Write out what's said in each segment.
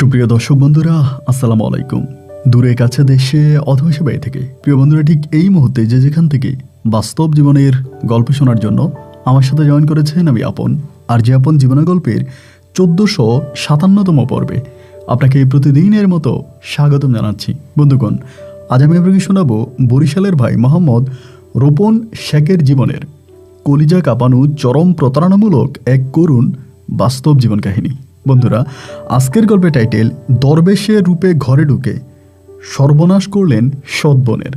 সুপ্রিয় দর্শক বন্ধুরা, আসসালামু আলাইকুম। দূরে কাছে দেশে অথবা সে বাইরে থেকে প্রিয় বন্ধুরা, ঠিক এই মুহূর্তে যে যেখান থেকে বাস্তব জীবনের গল্প শোনার জন্য আমার সাথে জয়েন করেছেন আমি আপন। আর যে আপন জীবনের গল্পের 1457তম পর্বে আপনাকে প্রতিদিনের মতো স্বাগতম জানাচ্ছি। বন্ধুগণ, আজ আমি আপনাকে শোনাবো বরিশালের ভাই মোহাম্মদ রোপন শেখের জীবনের কলিজা কাঁপানো চরম প্রতারণামূলক এক করুণ বাস্তব জীবন কাহিনী। বন্ধুরা, আজকের গল্পের টাইটেল দরবেশের রূপে ঘরে ঢুকে সর্বনাশ করলেন সৎ বোনের।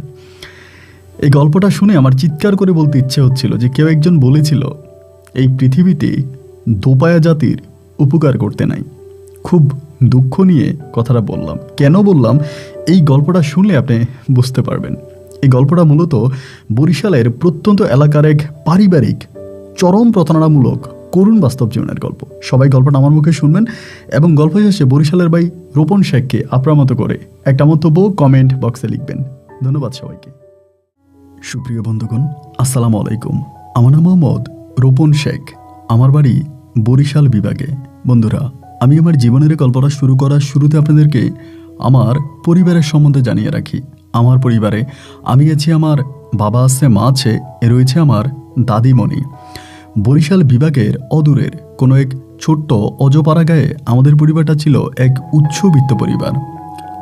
এই গল্পটা শুনে আমার চিৎকার করে বলতে ইচ্ছে হচ্ছিল যে কেউ একজন বলেছিল এই পৃথিবীতে দোপায়া জাতির উপকার করতে নাই। খুব দুঃখ নিয়ে কথাটা বললাম। কেন বললাম এই গল্পটা শুনলে আপনি বুঝতে পারবেন। এই গল্পটা মূলত বরিশালের প্রত্যন্ত এলাকার এক পারিবারিক চরম প্রতারণামূলক করুণ বাস্তব জীবনের গল্প। সবাই গল্পটা আমার মুখে শুনবেন এবং গল্প শেষে বরিশালের ভাই রোপন শেখকে আপনার মতো করে একটা মন্তব্য কমেন্ট বক্সে লিখবেন। ধন্যবাদ সবাইকে। সুপ্রিয় বন্ধুগণ, আসসালামু আলাইকুম। আমার নাম মোহাম্মদ রোপন শেখ। আমার বাড়ি বরিশাল বিভাগে। বন্ধুরা, আমি আমার জীবনের গল্পটা শুরু করার শুরুতে আপনাদেরকে আমার পরিবারের সম্বন্ধে জানিয়ে রাখি। আমার পরিবারে আমি আছি, আমার বাবা আছে, মা আছে, রয়েছে আমার দাদিমণি। বরিশাল বিভাগের অদূরের কোনো এক ছোট্ট অজপাড়া গায়ে আমাদের পরিবারটা ছিল এক উচ্চবিত্ত পরিবার।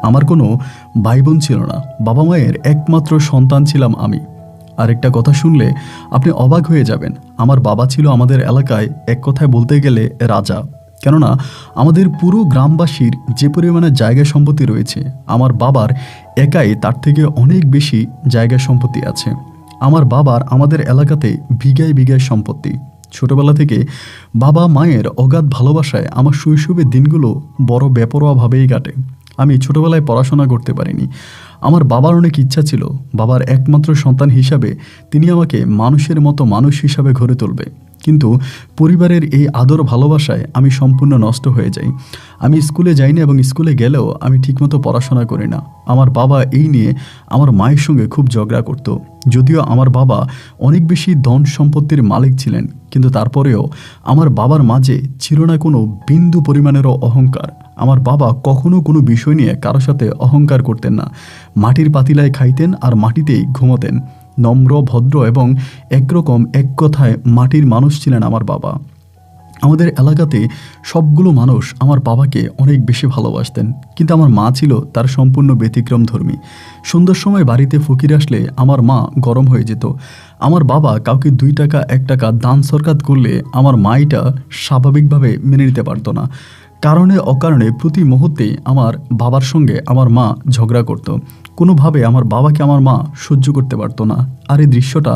আমার কোনো ভাই বোন ছিল না। বাবা মায়ের একমাত্র সন্তান ছিলাম আমি। আর একটা কথা শুনলে আপনি অবাক হয়ে যাবেন, আমার বাবা ছিল আমাদের এলাকায় এক কথায় বলতে গেলে রাজা। কেননা আমাদের পুরো গ্রামবাসীর যে পরিমাণে জায়গা সম্পত্তি রয়েছে, আমার বাবার একাই তার থেকে অনেক বেশি জায়গা সম্পত্তি আছে। আমার বাবার আমাদের এলাকাতে বিঘায় বিঘায় সম্পত্তি। ছোটবেলা থেকে বাবা মায়ের অগাধ ভালোবাসায় আমার শৈশবের দিনগুলো বড় বেপরোয়াভাবেই কাটে। আমি ছোটবেলায় পড়াশোনা করতে পারিনি। আমার বাবার অনেক ইচ্ছা ছিল বাবার একমাত্র সন্তান হিসাবে তিনি আমাকে মানুষের মতো মানুষ হিসাবে গড়ে তুলবে। কিন্তু পরিবারের এই আদর ভালোবাসায় আমি সম্পূর্ণ নষ্ট হয়ে যাই। আমি স্কুলে যাই না এবং স্কুলে গেলেও আমি ঠিকমতো পড়াশোনা করি না। আমার বাবা এই নিয়ে আমার মায়ের সঙ্গে খুব ঝগড়া করত। যদিও আমার বাবা অনেক বেশি ধন সম্পত্তির মালিক ছিলেন, কিন্তু তারপরেও আমার বাবার মাঝে ছিল না কোনো বিন্দু পরিমাণেরও অহংকার। আমার বাবা কখনো কোনো বিষয় নিয়ে কারো সাথে অহংকার করতেন না। মাটির পাতিলায় খাইতেন আর মাটিতেই ঘুমোতেন। নম্র, ভদ্র এবং একরকম, এক কথায় মাটির মানুষ ছিলেন আমার বাবা। আমাদের এলাকাতে সবগুলো মানুষ আমার বাবাকে অনেক বেশি ভালোবাসতেন, কিন্তু আমার মা ছিল তার সম্পূর্ণ ব্যতিক্রম ধর্মী। সন্ধ্যার সময় বাড়িতে ফকির আসলে আমার মা গরম হয়ে যেত। আমার বাবা কাউকে 2 টাকা 1 টাকা দান সরকার করলে আমার মা এটা স্বাভাবিকভাবে মেনে নিতে পারতো না। কারণে অকারণে প্রতি মুহূর্তে আমার বাবার সঙ্গে আমার মা ঝগড়া করত। কোনোভাবে আমার বাবাকে আমার মা সহ্য করতে পারতো না। আর এই দৃশ্যটা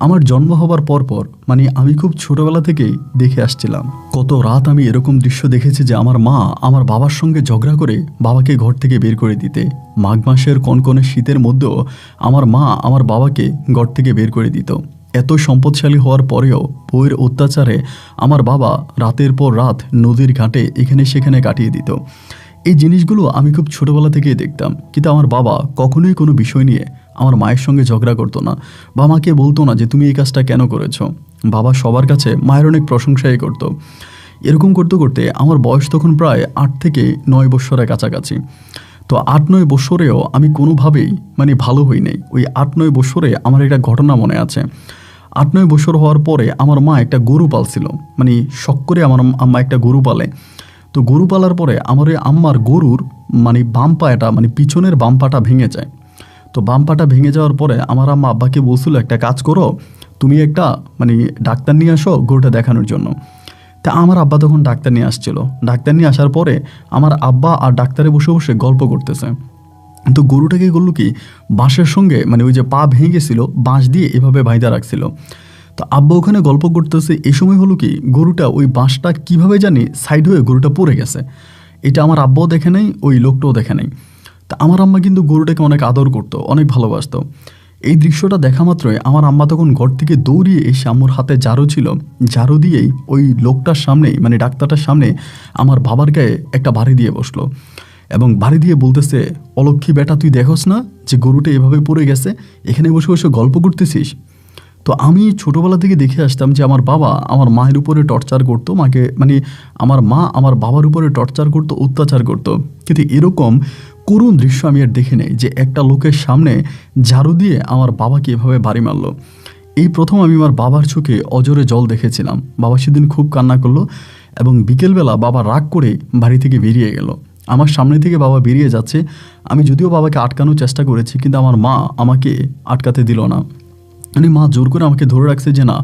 আমার জন্ম হবার পরপর, মানে আমি খুব ছোটবেলা থেকেই দেখে আসছিলাম। কত রাত আমি এরকম দৃশ্য দেখেছি যে আমার মা আমার বাবার সঙ্গে ঝগড়া করে বাবাকে ঘর থেকে বের করে দিতে। মাঘ মাসের কনকনে শীতের মধ্যেও আমার মা আমার বাবাকে ঘর থেকে বের করে দিত। এত সম্পদশালী হওয়ার পরেও বউয়ের অত্যাচারে আমার বাবা রাতের পর রাত নদীর ঘাটে এখানে সেখানে কাটিয়ে দিত। এই জিনিসগুলো আমি খুব ছোটোবেলা থেকেই দেখতাম, কিন্তু আমার বাবা কখনোই কোনো বিষয় নিয়ে আমার মায়ের সঙ্গে ঝগড়া করতো না বা মাকে বলতো না যে তুমি এই কাজটা কেন করেছো। বাবা সবার কাছে মায়ের অনেক প্রশংসাই করতো। এরকম করতে করতে আমার বয়স তখন প্রায় 8 থেকে 9 বছরের কাছাকাছি। তো 8-9 বছরেও আমি কোনোভাবেই ভালো হই নাই। ওই 8-9 বছরে আমার একটা ঘটনা মনে আছে। 8-9 বছর হওয়ার পরে আমার মা একটা গরু পালছিল। শখ করে আমার আম্মা একটা গরু পালে। তো গরু পালার পরে আমার ওই আম্মার গরুর বাম পাটা, পিছনের বাম পাটা ভেঙে যায়। তো বাম পাটা ভেঙে যাওয়ার পরে আমার আম্মা আব্বাকে বলছিল একটা কাজ করো, তুমি একটা ডাক্তার নিয়ে আসো গরুটা দেখানোর জন্য। তা আমার আব্বা তখন ডাক্তার নিয়ে আসছিল। ডাক্তার নিয়ে আসার পরে আমার আব্বা আর ডাক্তারে বসে বসে গল্প করতেছে। তো গরুটাকে করলো কি, বাঁশের সঙ্গে ওই যে পা ভেঙে গেছিল, বাঁশ দিয়ে এভাবে বাইধা রাখছিল। তো আব্বা ওখানে গল্প করতেছে। এই সময় হলো কি, গরুটা ওই বাঁশটা কীভাবে জানি সাইড হয়ে গরুটা পড়ে গেছে। এটা আমার আব্বাও দেখে নাই, ওই লোকটাও দেখে নাই। তা আমার আম্মা কিন্তু গরুটাকে অনেক আদর করতো, অনেক ভালোবাসতো। এই দৃশ্যটা দেখা মাত্রই আমার আম্মা তখন ঘর থেকে দৌড়িয়ে এসে আম্মুর হাতে ঝাড়ু ছিল, ঝাড়ু দিয়েই ওই লোকটার সামনেই ডাক্তারটার সামনে আমার বাবার গায়ে একটা বাড়ি দিয়ে বসলো এবং বাড়ি দিয়ে বলতেছে, অলক্ষী বেটা, তুই দেখোস না যে গরুটা এভাবে পড়ে গেছে, এখানে বসে বসে গল্প করতেছিস। তো আমি ছোটোবেলা থেকে দেখে আসতাম যে আমার বাবা আমার মায়ের উপরে টর্চার করতো, মাকে মানে আমার মা আমার বাবার উপরে টর্চার করতো, অত্যাচার করতো। কিন্তু এরকম করুণ দৃশ্য আমি আর দেখে নেই যে একটা লোকের সামনে ঝাড়ু দিয়ে আমার বাবাকে এভাবে বাড়ি মারলো। এই প্রথম আমি আমার বাবার চোখে অজরে জল দেখেছিলাম। বাবা সেদিন খুব কান্না করলো এবং বিকেলবেলা বাবা রাগ করে বাড়ি থেকে বেরিয়ে গেল। আমার সামনে থেকে বাবা বেরিয়ে যাচ্ছে, আমি যদিও বাবাকে আটকানোর চেষ্টা করেছি কিন্তু আমার মা আমাকে আটকাতে দিল না। মানে মা জোর করে আমাকে ধরে রাখছে যে না,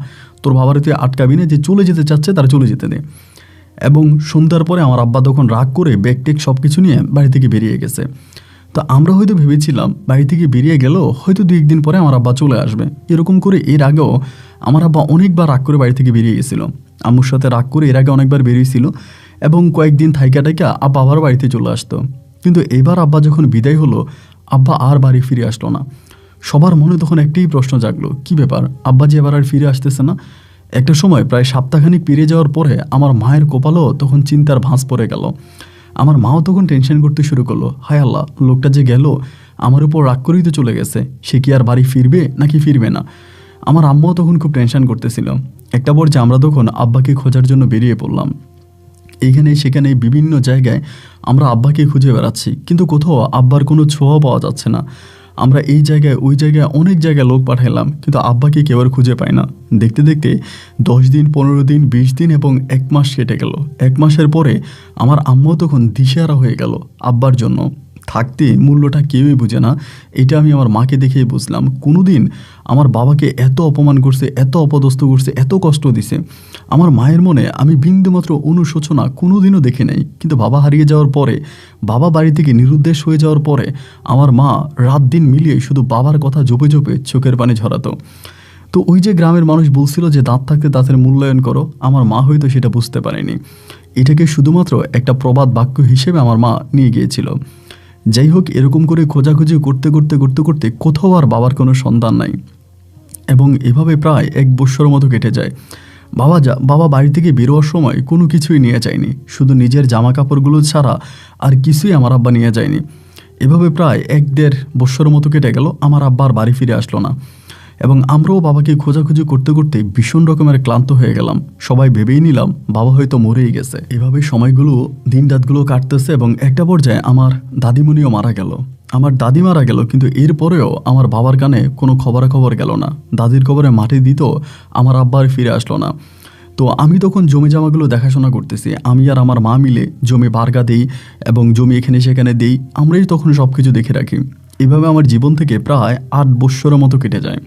তোর বাবার তুই আটকাবি না, যে চলে যেতে চাচ্ছে তারা চলে যেতে দে। এবং সন্ধ্যার পরে আমার আব্বা তখন রাগ করে ব্যাগ টেক সব কিছু নিয়ে বাড়ি থেকে বেরিয়ে গেছে। তো আমরা হয়তো ভেবেছিলাম বাড়ি থেকে বেরিয়ে গেল, হয়তো 2-1 দিন পরে আমার আব্বা চলে আসবে। এরকম করে এর আগেও আমার আব্বা অনেকবার রাগ করে বাড়ি থেকে বেরিয়ে গেছিলো। আম্মুর সাথে রাগ করে এর আগে অনেকবার বেরিয়েছিল এবং কয়েকদিন থাইকা টাইকা আব্বা আবার বাড়িতে চলে আসতো। কিন্তু এবার আব্বা যখন বিদায় হলো, আব্বা আর বাড়ি ফিরে আসলো না। সবার মনে তখন একটাই প্রশ্ন জাগলো, কি ব্যাপার, আব্বা যে এবার আর ফিরে আসতেছে না। একটা সময় প্রায় সপ্তাহখানিক পেরিয়ে যাওয়ার পরে আমার মায়ের কপালও তখন চিন্তার ভাঁজ পড়ে গেল। আমার মাও তখন টেনশন করতে শুরু করলো, হায় আল্লাহ, লোকটা যে গেল আমার উপর রাগ করেই তো চলে গেছে, সে কি আর বাড়ি ফিরবে নাকি ফিরবে না। আমার আম্মাও তখন খুব টেনশন করতেছিল। একটা পর্যায়ে আমরা তখন আব্বাকে খোঁজার জন্য বেরিয়ে পড়লাম। এইখানে সেখানে বিভিন্ন জায়গায় আমরা আব্বাকে খুঁজে বেড়াচ্ছি, কিন্তু কোথাও আব্বার কোনো ছোঁয়া পাওয়া যাচ্ছে না। আমরা এই জায়গায় ওই জায়গায় অনেক জায়গায় লোক পাঠাইলাম, কিন্তু আব্বাকে কেউ আর খুঁজে পায় না। দেখতে দেখতে 10 দিন, 15 দিন, 20 দিন এবং 1 মাস কেটে গেল। 1 মাসের পরে আমার আম্মাও তখন দিশেহারা হয়ে গেল আব্বার জন্য। থাকতে মূল্যটা কেউই বুঝে না, এটা আমি আমার মাকে দেখেই বুঝলাম। কোনোদিন আমার বাবাকে এত অপমান করছে, এত অপদস্থ করছে, এত কষ্ট দিছে, আমার মায়ের মনে আমি বিন্দুমাত্র অনুশোচনা কোনোদিনও দেখে নেই। কিন্তু বাবা হারিয়ে যাওয়ার পরে, বাবা বাড়ি থেকে নিরুদ্দেশ হয়ে যাওয়ার পরে আমার মা রাত দিন মিলিয়ে শুধু বাবার কথা জপে জপে চোখের পানি ঝরাতো। তো ওই যে গ্রামের মানুষ বলছিল যে দাঁত থাকতে দাঁতের মূল্যায়ন করো, আমার মা হয়তো সেটা বুঝতে পারেনি। এটাকে শুধুমাত্র একটা প্রবাদ বাক্য হিসেবে আমার মা নিয়ে গিয়েছিল। যাই হোক, এরকম করে খোঁজাখুঁজি করতে করতে করতে করতে কোথাও আর বাবার কোনো সন্ধান নাই এবং এভাবে প্রায় 1 বৎসর মতো কেটে যায়। বাবা বাড়ি থেকে বেরোয়ার সময় কোনো কিছুই নিয়ে যায়নি, শুধু নিজের জামা কাপড়গুলো ছাড়া আর কিছুই আমার আব্বা নিয়ে যায়নি। এভাবে প্রায় 1-1.5 বৎসর মতো কেটে গেল, আমার আব্বা আর বাড়ি ফিরে আসলো না এবং আমরাও বাবাকে খোঁজাখুঁজি করতে করতে ভীষণ রকমের ক্লান্ত হয়ে গেলাম। সবাই ভেবেই নিলাম বাবা হয়তো মরেই গেছে। এভাবে সময়গুলো, দিন রাতগুলো কাটতেছে এবং একটা পর্যায়ে আমার দাদিমণিও মারা গেল। আমার দাদি মারা গেল, কিন্তু এরপরেও আমার বাবার কানে কোনো খবরাখবর গেল না। দাদির কবরে মাটি দিত, আমার আব্বা আর ফিরে আসলো না। তো আমি তখন জমি জামাগুলো দেখাশোনা করতেছি। আমি আর আমার মা মিলে জমি বারগা দিই এবং জমি এখানে সেখানে দিই, আমরাই তখন সব কিছু দেখে রাখি। এভাবে আমার জীবন থেকে প্রায় 8 বৎসরের মতো কেটে যায়।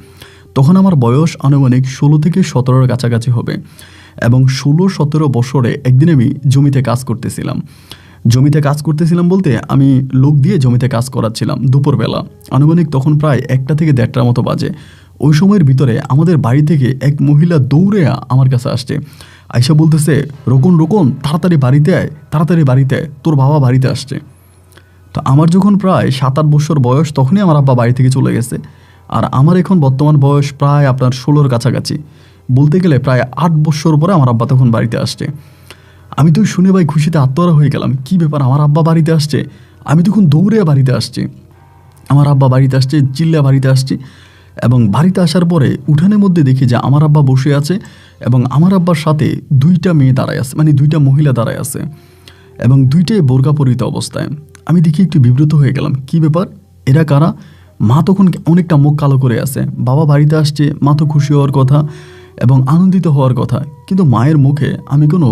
তখন আমার বয়স আনুমানিক 16 থেকে 17-র কাছাকাছি হবে এবং 16-17 বছরে একদিন আমি জমিতে কাজ করতেছিলাম বলতে আমি লোক দিয়ে জমিতে কাজ করাচ্ছিলাম দুপুরবেলা। আনুমানিক তখন প্রায় 1টা থেকে 1:30টার মতো বাজে। ওই সময়ের ভিতরে আমাদের বাড়ি থেকে এক মহিলা দৌড়ে আমার কাছে আসছে। আয়শা বলতেছে, রোকন রোকন, তাড়াতাড়ি বাড়িতে আয়, তাড়াতাড়ি বাড়িতে আয়, তোর বাবা বাড়িতে আসছে। তো আমার যখন প্রায় 7-8 বছর বয়স, তখনই আমার আব্বা বাড়ি থেকে চলে গেছে। আর আমার এখন বর্তমান বয়স প্রায় আপনার 16-র কাছাকাছি, বলতে গেলে প্রায় 8 বছর পরে আমার আব্বা তখন বাড়িতে আসছে। আমি তো শুনে ভাই খুশিতে আত্মহারা হয়ে গেলাম, কি ব্যাপার, আমার আব্বা বাড়িতে আসছে। আমি তখন দৌড়ে বাড়িতে আসছি, আমার আব্বা বাড়িতে আসছে, চিল্লা বাড়িতে আসছি। এবং বাড়িতে আসার পরে উঠানের মধ্যে দেখি যে আমার আব্বা বসে আছে এবং আমার আব্বার সাথে 2টা মেয়ে দাঁড়ায় আছে, মানে 2টা মহিলা দাঁড়ায় আছে এবং 2টাই বোরকা পরিহিত অবস্থায়। আমি দেখি একটু বিব্রত হয়ে গেলাম, কি ব্যাপার, এরা কারা? মা তখন অনেকটা মুখ কালো করে আছে। বাবা বাড়িতে আসছে, মা তো খুশি হওয়ার কথা এবং আনন্দিত হওয়ার কথা, কিন্তু মায়ের মুখে আমি কোনো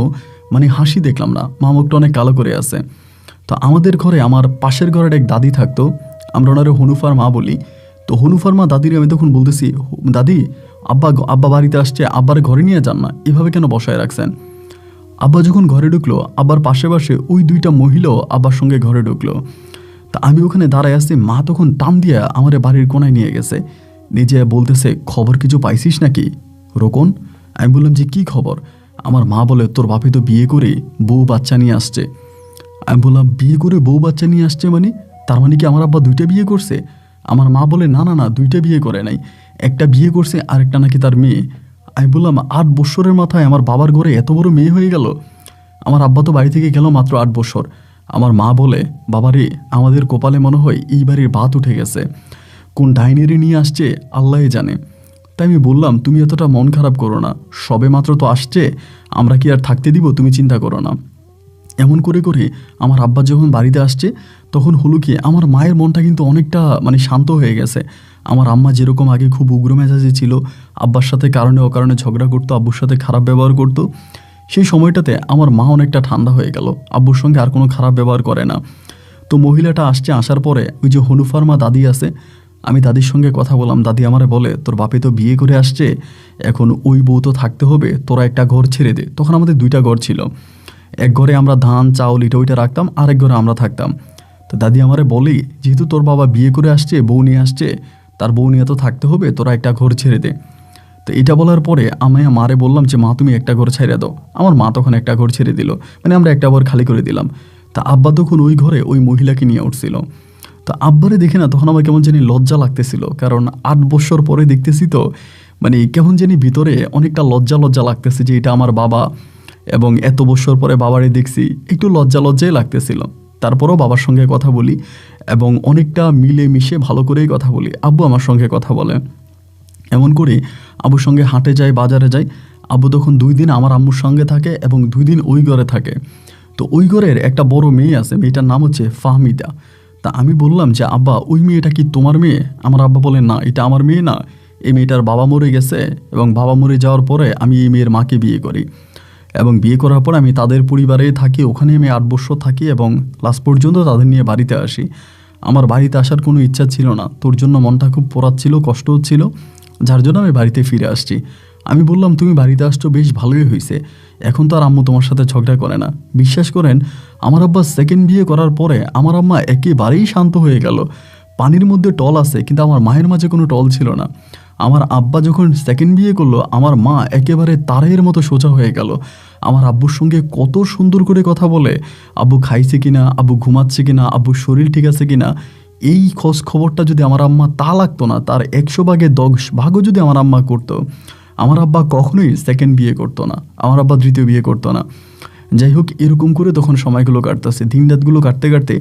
হাসি দেখলাম না। মা মুখটা অনেক কালো করে আছে। তো আমাদের ঘরে আমার পাশের ঘরের এক দাদি থাকতো, আমরা ওনারে হনুফার মা বলি। তো হনুফার মা দাদির আমি তখন বলতেছি, দাদি, আব্বা বাড়িতে আসছে, আব্বার ঘরে নিয়ে যান না, এভাবে কেন বসায় রাখছেন? আব্বা যখন ঘরে ঢুকলো, আব্বার পাশে পাশে ওই 2টা মহিলাও আব্বার সঙ্গে ঘরে ঢুকলো। তা আমি ওখানে দাঁড়ায় আসছি, মা তখন টান দিয়ে আমার বাড়ির কোনায় নিয়ে গেছে, নিজে বলতেছে, খবর কিছু পাইছিস নাকি রোকন? আমি বললাম যে কি খবর? আমার মা বলে, তোর বাপি তো বিয়ে করে বউ বাচ্চা নিয়ে আসছে। আমি বললাম, বিয়ে করে বউ বাচ্চা নিয়ে আসছে মানে? তার মানে কি আমার আব্বা 2টা বিয়ে করছে? আমার মা বলে, না না না, 2টা বিয়ে করে নাই, একটা বিয়ে করছে আর একটা নাকি তার মেয়ে। আমি বললাম, 8 বৎসরের মাথায় আমার বাবার ঘরে এত বড় মেয়ে হয়ে গেল? আমার আব্বা তো বাড়ি থেকে গেল মাত্র 8 বৎসর। আমার মা বলে, বাবারে, আমাদের কপালে মনে হয় এই বাড়ির ভাত উঠে গেছে, কোন ডাইনিরে নিয়ে আসছে আল্লাহই জানে। তাই আমি বললাম, তুমি এতটা মন খারাপ করো না, সবে মাত্র তো আসছে, আমরা কি আর থাকতে দিব, তুমি চিন্তা করো না। এমন করে করে আমার আব্বা যখন বাড়িতে আসছে তখন হলো কি, আমার মায়ের মনটা কিন্তু অনেকটা মানে শান্ত হয়ে গেছে। আমার আম্মা যেরকম আগে খুব উগ্র মেজাজে ছিল, আব্বার সাথে কারণে অকারণে ঝগড়া করতো, আব্বুর সাথে খারাপ ব্যবহার করতো, সেই সময়টাতে আমার মা অনেকটা ঠান্ডা হয়ে গেল, আব্বুর সঙ্গে আর কোনো খারাপ ব্যবহার করে না। তো মহিলাটা আসছে, আসার পরে ওই যে হনুফার মা দাদি আছে, আমি দাদির সঙ্গে কথা বললাম, দাদি আমারে বলে, তোর বাপে তো বিয়ে করে আসছে, এখন ওই বউ তো থাকতে হবে, তোরা একটা ঘর ছেড়ে দে। তখন আমাদের 2টা ঘর ছিল, এক ঘরে আমরা ধান চাউল এটা ওইটা রাখতাম, আরেক ঘরে আমরা থাকতাম। তো দাদি আমারে বলি, যেহেতু তোর বাবা বিয়ে করে আসছে, বউ নিয়ে আসছে, তার বউ নিয়ে তো থাকতে হবে, তোরা একটা ঘর ছেড়ে দে। তো এটা বলার পরে আমি মারে বললাম যে মা তুমি একটা ঘর ছেড়ে দাও। আমার মা তখন একটা ঘর ছেড়ে দিল, মানে আমরা একটা ঘর খালি করে দিলাম। তা আব্বা তখন ওই ঘরে ওই মহিলাকে নিয়ে উঠছিল। তো আব্বারে দেখে না তখন আমার কেমন জানি লজ্জা লাগতেছিল, কারণ 8 বছর পরে দেখতেছি, তো মানে কেমন জানি ভিতরে অনেকটা লজ্জা লজ্জা লাগতেছে যে এটা আমার বাবা, এবং এত বছর পরে বাবারে দেখছি, একটু লজ্জা লজ্জাই লাগতেছিল। তারপরও বাবার সঙ্গে কথা বলি এবং অনেকটা মিলে মিশে ভালো করেই কথা বলি, আব্বু আমার সঙ্গে কথা বলে। এমন করে আব্বুর সঙ্গে হাটে যায়, বাজারে যায়। আব্বু তখন 2 দিন আমার আম্মুর সঙ্গে থাকে এবং 2 দিন ওই ঘরে থাকে। তো ওই ঘরের একটা বড় মেয়ে আছে, মেয়েটার নাম হচ্ছে ফাহমিদা। তা আমি বললাম যে আব্বা, ওই মেয়েটা কি তোমার মেয়ে? আমার আব্বা বলে, না, এটা আমার মেয়ে না, এই মেয়েটার বাবা মরে গেছে, এবং বাবা মরে যাওয়ার পরে আমি এই মেয়ের মাকে বিয়ে করি, এবং বিয়ে করার পর আমি তাদের পরিবারে থাকি, ওখানে আমি 8 বছর থাকি এবং লাস্ট পর্যন্ত তাদের নিয়ে বাড়িতে আসি। আমার বাড়িতে আসার কোনো ইচ্ছা ছিল না, তোর জন্য মনটা খুব পোড়াচ্ছিল, কষ্ট হচ্ছিল, যার জন্য আমি বাড়িতে ফিরে আসছি। আমি বললাম, তুমি বাড়িতে আসছো বেশ ভালোই হয়েছে, এখন তো আর আম্মু তোমার সাথে ঝগড়া করে না। বিশ্বাস করেন, আমার আব্বা সেকেন্ড বিয়ে করার পরে আমার আম্মা একেবারেই শান্ত হয়ে গেল। পানির মধ্যে টল আছে, কিন্তু আমার মায়ের মাঝে কোনো টল ছিল না। আমার আব্বা যখন সেকেন্ড বিয়ে করলো, আমার মা একেবারে তারের মতো সোজা হয়ে গেল। আমার আব্বুর সঙ্গে কত সুন্দর করে কথা বলে, আব্বু খাইছে কিনা, আব্বু ঘুমাচ্ছে কিনা, আব্বুর শরীর ঠিক আছে কিনা, এই খোঁজ খবরটা যদি আমার আম্মা তা লাগতো না, তার 100 ভাগে 10 ভাগও যদি আমার আম্মা করতো, আমার আব্বা কখনোই সেকেন্ড বিয়ে করতো না, আমার আব্বা দ্বিতীয় বিয়ে করতো না। যাই হোক, এরকম করে তখন সময়গুলো কাটতেছে, দিন রাতগুলো কাটতে কাটতে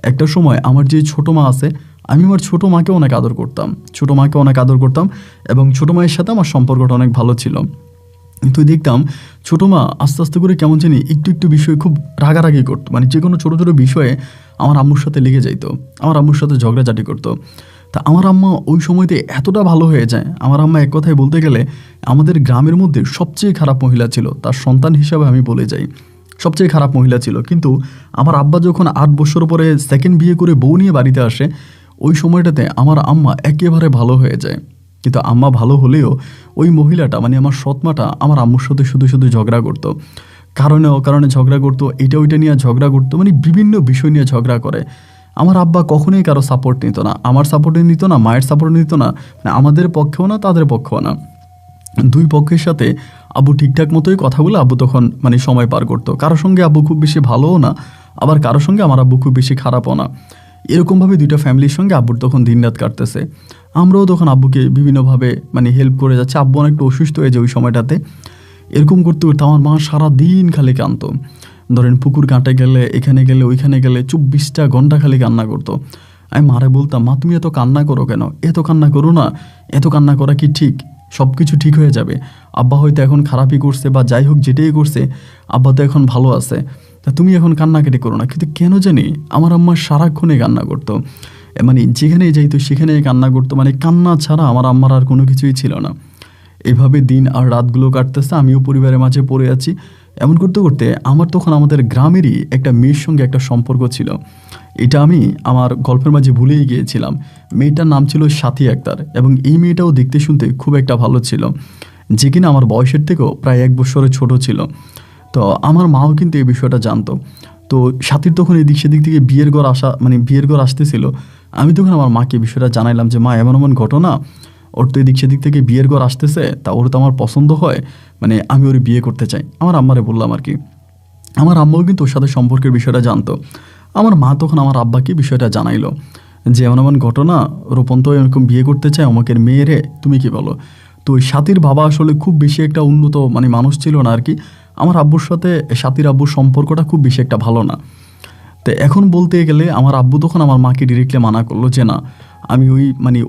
একটা সময় আমার যে ছোটো মা আছে, আমি আমার ছোটো মাকে অনেক আদর করতাম, ছোটো মাকে অনেক আদর করতাম, এবং ছোটো মায়ের সাথে আমার সম্পর্কটা অনেক ভালো ছিল। কিন্তু দেখতাম ছোটো মা আস্তে আস্তে করে কেমন জানি একটু একটু বিষয়ে খুব রাগারাগি করতো, মানে যে কোনো ছোটো ছোটো বিষয়ে আমার আম্মুর সাথে লেগে যাইতো, আমার আম্মুর সাথে ঝগড়াঝাটি করতো। তা আমার আম্মা ওই সময়তে এতটা ভালো হয়ে যায়, আমার আম্মা এক কথায় বলতে গেলে আমাদের গ্রামের মধ্যে সবচেয়ে খারাপ মহিলা ছিল, তার সন্তান হিসাবে আমি বলে যাই, সবচেয়ে খারাপ মহিলা ছিল। কিন্তু আমার আব্বা যখন 8 বছর পরে সেকেন্ড বিয়ে করে বউ নিয়ে বাড়িতে আসে, ওই সময়টাতে আমার আম্মা একেবারে ভালো হয়ে যায়। কিন্তু আম্মা ভালো হলেও ওই মহিলাটা, মানে আমার সৎমাটা, আমার আম্মুর সাথে শুধু শুধু ঝগড়া করতো, কারণে অকারণে ঝগড়া করতো, এটা ওইটা নিয়ে ঝগড়া করতো, মানে বিভিন্ন বিষয় নিয়ে ঝগড়া করে। আমার আব্বা কখনোই কারো সাপোর্ট নিত না, আমার সাপোর্ট নিত না, মায়ের সাপোর্ট নিত না, মানে আমাদের পক্ষেও না, তাদের পক্ষেও না। 2 পক্ষের সাথে আব্বু ঠিকঠাক মতোই কথা বলে আব্বু তখন মানে সময় পার করতো। কারোর সঙ্গে আব্বু খুব বেশি ভালোও না, আবার কারোর সঙ্গে আমার আব্বু খুব বেশি খারাপও না। এরকমভাবে 2টা ফ্যামিলির সঙ্গে আব্বুর তখন দিনরাত কাটতেছে। আমরাও তখন আব্বুকে বিভিন্নভাবে মানে হেল্প করে যাচ্ছে। আব্বু অনেকটা অসুস্থ হয়ে যায় ওই সময়টাতে। এরকম করতে করতে আমার মা সারাদিন খালি কাঁদতো। ধরেন পুকুর ঘাটে গেলে, এখানে গেলে, ওইখানে গেলে 24টা ঘন্টা খালি কান্না করতো। আমি মারে বলতাম, মা তুমি এত কান্না করো কেন? এত কান্না করো না, এত কান্না করা কি ঠিক? সব কিছু ঠিক হয়ে যাবে। আব্বা হয়তো এখন খারাপই করছে, বা যাই হোক যেটাই করছে, আব্বা তো এখন ভালো আছে, তা তুমি এখন কান্নাকাটি করো না। কিন্তু কেন জানি আমার আম্মা সারাক্ষণে কান্না করতো, মানে যেখানেই যাইতো সেখানেই কান্না করতো, মানে কান্না ছাড়া আমার আম্মার আর কোনো কিছুই ছিল না। এভাবে দিন আর রাতগুলো কাটতেছে, আমিও পরিবারের মাঝে পড়ে আছি। এমন করতে করতে আমার তখন আমাদের গ্রামেরই একটা মেয়ের সঙ্গে একটা সম্পর্ক ছিল, এটা আমি আমার গল্পের মাঝে ভুলেই গিয়েছিলাম। মেয়েটার নাম ছিল সাথী আক্তার, এবং এই মেয়েটাও দেখতে শুনতে খুব একটা ভালো ছিল, যে কিনা আমার বয়সের থেকেও প্রায় 1 বছরের ছোট ছিল। তো আমার মাও কিন্তু এই বিষয়টা জানতো। তো সাথীর তখন এদিক সেদিক থেকে বিয়ের ঘর আসা, মানে বিয়ের ঘর আসতেছিল। আমি তখন আমার মাকে বিষয়টা জানাইলাম যে মা, এমন এমন ঘটনা, ওর তো এদিক সেদিক থেকে বিয়ের ঘর আসতেছে, তা ওর তো আমার পছন্দ হয়, মানে আমি ওর বিয়ে করতে চাই। আমার আম্মারে বললাম আর কি। আমার আম্মাও কিন্তু ওর সাথে সম্পর্কের বিষয়টা জানতো। আমার মা তখন আমার আব্বাকে বিষয়টা জানাইলো যে এমন এমন ঘটনা, রোপণ তো এরকম বিয়ে করতে চায় অমুকের মেয়েরে, তুমি কি বলো? তো ওই সাথীর বাবা আসলে খুব বেশি একটা উন্নত মানে মানুষ ছিল না আর কি। আমার আব্বুর সাথে সাথীর আব্বুর সম্পর্কটা খুব বেশি একটা ভালো না। তো এখন বলতে গেলে আমার আব্বু তখন আমার মাকে ডিরেক্টলি মানা করলো যে না, আমি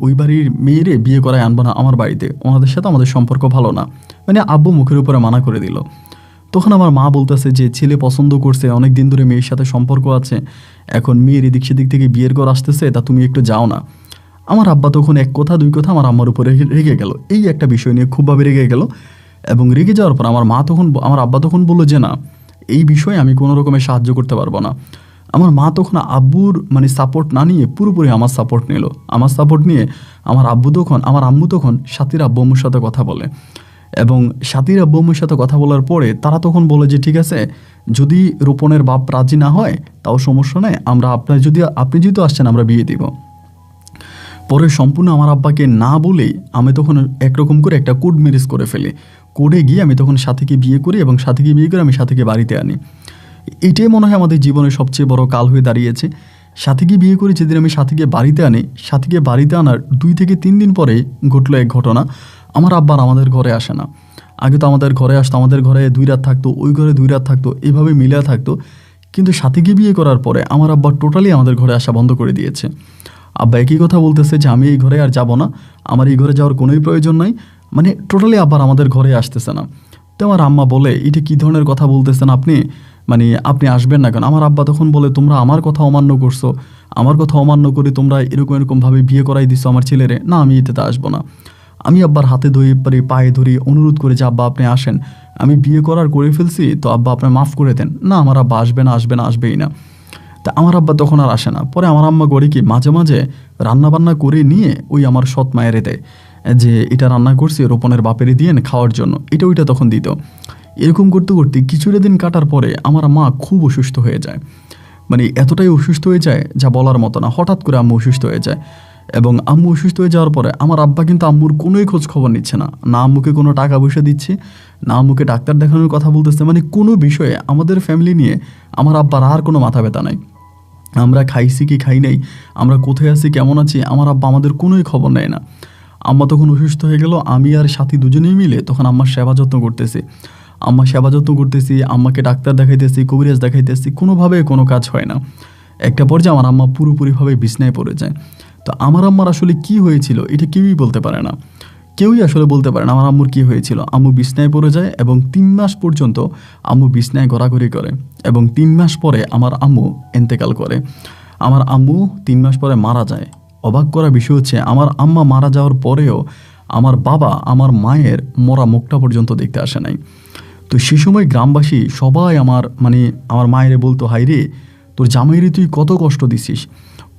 ওই বাড়ির মেয়েরে বিয়ে করায় আনবো না আমার বাড়িতে, ওনাদের সাথে আমাদের সম্পর্ক ভালো না। আব্বু মুখের উপরে মানা করে দিল। তখন আমার মা বলতেছে যে ছেলে পছন্দ করছে, অনেক দিন ধরে মেয়ের সাথে সম্পর্ক আছে, এখন মেয়ের এদিক সেদিক থেকে বিয়ের ঘর আসতেছে, তা তুমি একটু যাও না। আমার আব্বা তখন এক কথা দুই কথা আমার আম্মার উপরে রেগে গেল, এই একটা বিষয় নিয়ে খুবভাবে রেগে গেল। এবং রেগে যাওয়ার পর আমার আব্বা তখন বললো যে না, এই বিষয়ে আমি কোনো রকমের সাহায্য করতে পারবো না। আমার মা তখন আব্বুর সাপোর্ট না নিয়ে পুরোপুরি আমার সাপোর্ট নিল। আমার সাপোর্ট নিয়ে আমার আম্মু তখন সাথীর আব্বু আম্মুর সাথে কথা বলে, এবং সাথীর আব্বু আম্মুর সাথে কথা বলার পরে তারা তখন বলে যে ঠিক আছে, যদি রোপণের বাপ রাজি না হয় তাও সমস্যা নেই, আপনি যেহেতু আসছেন আমরা বিয়ে দিব। পরে সম্পূর্ণ আমার আব্বাকে না বলেই আমি তখন একরকম করে একটা কোড ম্যারেজ করে ফেলি। কোডে গিয়ে আমি তখন সাথীকে বিয়ে করি, এবং সাথীকে বিয়ে করে আমি সাথীকে বাড়িতে আনি। এটাই মনে হয় আমাদের জীবনের সবচেয়ে বড় কাল হয়ে দাঁড়িয়েছে। সাথীকে বিয়ে করে যেদিন আমি সাথীকে বাড়িতে আনি, সাথীকে বাড়িতে আনার 2 থেকে 3 দিন পরে ঘটলো এক ঘটনা। আমার আব্বা আমাদের ঘরে আসে না। আগে তো আমাদের ঘরে আসতো, আমাদের ঘরে 2 রাত থাকতো, ওই ঘরে 2 রাত থাকতো, এভাবে মিলে থাকতো। কিন্তু সাথীকে বিয়ে করার পরে আমার আব্বা টোটালি আমাদের ঘরে আসা বন্ধ করে দিয়েছে। আব্বা একই কথা বলতেছে যে আমি এই ঘরে আর যাব না, আমার এই ঘরে যাওয়ার কোনোই প্রয়োজন নাই। টোটালি আব্বার আমাদের ঘরে আসতেছে না। তো আমার আম্মা বলে এটা কী ধরনের কথা বলতেছেন আপনি, আপনি আসবেন না কেন? আমার আব্বা তখন বলে তোমরা আমার কথা অমান্য করছো, আমার কথা অমান্য করে তোমরা এরকমভাবে বিয়ে করাই দিচ্ছ আমার ছেলেরে, না আমি এতে আসবো না। আমি আব্বার হাতে ধরে পায়ে ধরে অনুরোধ করে যে আব্বা আপনি আসেন, আমি বিয়ে করে ফেলছি, তো আব্বা আপনার মাফ করে দেন। না, আমার আব্বা আসবেই না। তা আমার আব্বা তখন আর আসে না। পরে আমার আম্মা করে কি মাঝে মাঝে রান্নাবান্না করে নিয়ে ওই আমার সৎ মায়েরে দেয় যে এটা রান্না করছি রোপণের বাপেরে দিয়ে খাওয়ার জন্য, ওইটা তখন দিত। এরকম করতে করতে কিছুটা দিন কাটার পরে আমার মা খুব অসুস্থ হয়ে যায়। এতটাই অসুস্থ হয়ে যায় যা বলার মতো না। হঠাৎ করে আম্মু অসুস্থ হয়ে যায়, এবং আম্মু অসুস্থ হয়ে যাওয়ার পরে আমার আব্বা কিন্তু আম্মুর কোনোই খোঁজ খবর নিচ্ছে না, না আম্মুকে কোনো টাকা পয়সা দিচ্ছে, না আম্মুকে ডাক্তার দেখানোর কথা বলতেছে। কোনো বিষয়ে আমাদের ফ্যামিলি নিয়ে আমার আব্বার আর কোনো মাথা ব্যথা নাই। আমরা খাইছি কি খাই নাই, আমরা কোথায় আছি কেমন আছি, আমার আব্বা আমাদের কোনোই খবর নেয় না। আম্মা তখন অসুস্থ হয়ে গেল, আমি আর সাথী দুজনেই মিলে তখন আম্মার সেবা যত্ন করতেছি। আম্মাকে ডাক্তার দেখাইতেছি, কবিরাজ দেখাইতেছি, কোনোভাবে কোনো কাজ হয় না। একটা পর্যায়ে আমার আম্মা পুরোপুরিভাবে বিছনায় পড়ে যায়। তো আমার আম্মার আসলে কি হয়েছিল এটা কেউই বলতে পারে না, আসলে বলতে পারে না আমার আম্মুর কী হয়েছিল। আম্মু বিছনায় পড়ে যায়, এবং 3 মাস পর্যন্ত আম্মু বিছনায় ঘোরাঘুরি করে, এবং 3 মাস পরে আমার আম্মু ইন্তেকাল করে। আমার আম্মু 3 মাস পরে মারা যায়। অবাক করা বিষয় হচ্ছে আমার আম্মা মারা যাওয়ার পরেও আমার বাবা আমার মায়ের মরা মুখটা পর্যন্ত দেখতে আসে নাই। তো সে সময় গ্রামবাসী সবাই আমার মায়েরে বলতো, হাই রে তোর জামাইরে তুই কত কষ্ট দিছিস,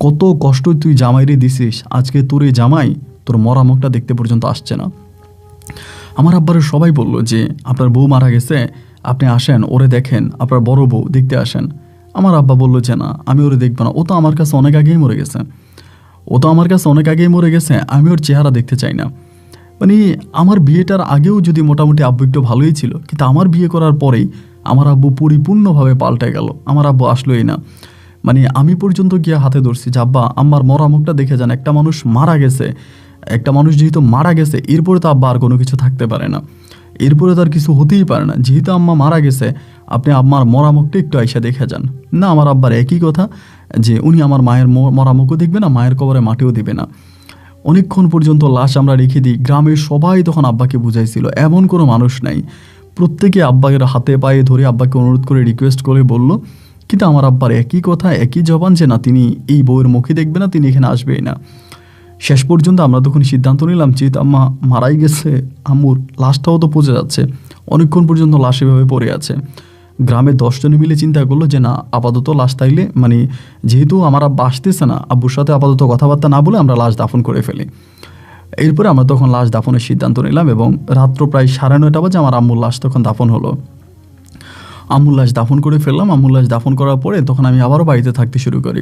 কত কষ্ট তুই জামাইরে দিছিস, আজকে তোর এই জামাই তোর মরা মুখটা দেখতে পর্যন্ত আসছে না। আমার আব্বারে সবাই বলল যে আপনার বউ মারা গেছে, আপনি আসেন ওরে দেখেন, আপনার বড় বউ দেখতে আসেন। আমার আব্বা বলল যে না, আমি ওরে দেখবো না, ও তো আমার কাছে অনেক আগেই মরে গেছে, আমি ওর চেহারা দেখতে চাই না। আমার বিয়েটার আগেও যদি মোটামুটি আব্বু একটু ভালোই ছিল, কিন্তু আমার বিয়ে করার পরেই আমার আব্বু পরিপূর্ণভাবে পাল্টে গেল। আমার আব্বু আসলোই না। আমি পর্যন্ত গিয়ে হাতে ধরছি যে আব্বা আম্মার মরা মুখটা দেখে যান, একটা মানুষ যেহেতু মারা গেছে এরপরে তো আব্বা আর কোনো কিছু থাকতে পারে না, এরপরে তার কিছু হতেই পারে না। যেহেতু আম্মা মারা গেছে, আপনি আম্মার মরা মুখটা একটু আইসা দেখে যান। না, আমার আব্বার একই কথা যে উনি আমার মায়ের মরা মুখও দেখবে না, মায়ের কবরে মাটিও দিবে না। অনেকক্ষণ পর্যন্ত লাশ আমরা রেখে দিই। গ্রামের সবাই তখন আব্বাকে বুঝাইছিল, এমন কোনো মানুষ নাই। প্রত্যেকে আব্বাকে হাতে পায়ে ধরে আব্বাকে অনুরোধ করে রিকোয়েস্ট করে বলল, কিন্তু আমার আব্বার একই কথা একই জবান যে না, তিনি এই বউয়ের মুখে দেখবে না, তিনি এখানে আসবেই না। শেষ পর্যন্ত আমরা তখন সিদ্ধান্ত নিলাম, যেহেতু আম্মা মারাই গেছে, আম্মুর লাশটাও তো পচে যাচ্ছে, অনেকক্ষণ পর্যন্ত লাশ এভাবে পড়ে আছে। গ্রামের 10 জনে মিলে চিন্তা করলো যে না, আপাতত লাশ তাইলে যেহেতু আমার আব্বা আসতেছে না, আব্বুর সাথে আপাতত কথাবার্তা না বলে আমরা লাশ দাফন করে ফেলি। এরপরে আমরা তখন লাশ দাফনের সিদ্ধান্ত নিলাম, এবং রাত্র প্রায় 9:30 বাজে আমার আম্মুর লাশ তখন দাফন হলো। আম্মুর লাশ দাফন করে ফেললাম। আম্মুর লাশ দাফন করার পরে তখন আমি আবারও বাড়িতে থাকতে শুরু করি।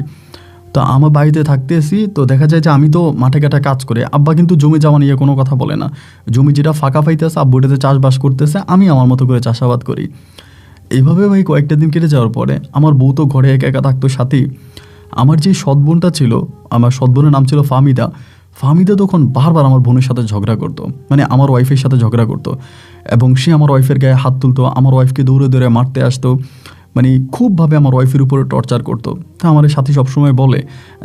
তো আমার বাড়িতে থাকতেছি, তো দেখা যায় যে আমি তো মাঠে ঘাটে কাজ করে, আব্বা কিন্তু জমি জমা নিয়ে কোনো কথা বলে না। জমি যেটা ফাঁকা পাইতেছে, আব্বু এটাতে চাষবাস করতেছে, আমি আমার মতো করে চাষাবাদ করি। এইভাবে ভাই কয়েকটা দিন কেটে যাওয়ার পরে আমার বউ তো ঘরে একা একা থাকতো। সাথে আমার যে সৎ বোনটা ছিল, আমার সৎ বোনের নাম ছিল ফাহমিদা তখন বারবার আমার বোনের সাথে ঝগড়া করতো, আমার ওয়াইফের সাথে ঝগড়া করতো, এবং সে আমার ওয়াইফের গায়ে হাত তুলতো, আমার ওয়াইফকে দৌড়ে দৌড়ে মারতে আসতো। মানে খুবভাবে আমার ওয়াইফের উপরে টর্চার করতো। তা আমার সাথী সবসময় বলে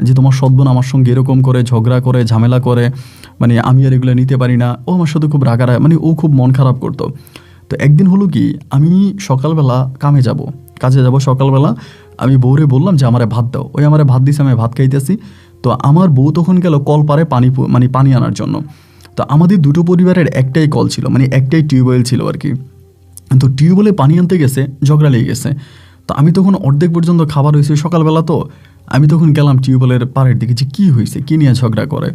যে তোমার সৎবোন আমার সঙ্গে এরকম করে ঝগড়া করে ঝামেলা করে, মানে আমি আর এগুলো নিতে পারি না। ও আমার সাথে খুব রাগারায়, মানে ও খুব মন খারাপ করতো। তো একদিন হলো কি, আমি সকালবেলা কাজে যাব সকালবেলা, আমি বউরে বললাম যে আমারে ভাত দাও। ওই আমারে ভাত দিছে, আমি ভাত খাইতেছি। তো আমার বউ তখন গেল কল পারে পানি আনার জন্য। তো আমাদের দুটো পরিবারের একটাই কল ছিল, মানে একটাই টিউবওয়েল ছিল আর কি। তো টিউবওয়েলে পানি আনতে গেছে, ঝগড়া লেগে গেছে। তো আমি তখন অর্ধেক পর্যন্ত খাবার হয়েছে সকালবেলা, তো আমি তখন গেলাম টিউবওয়েলের পাড়ের দিকে যে কী হয়েছে, কী নিয়ে ঝগড়া করে।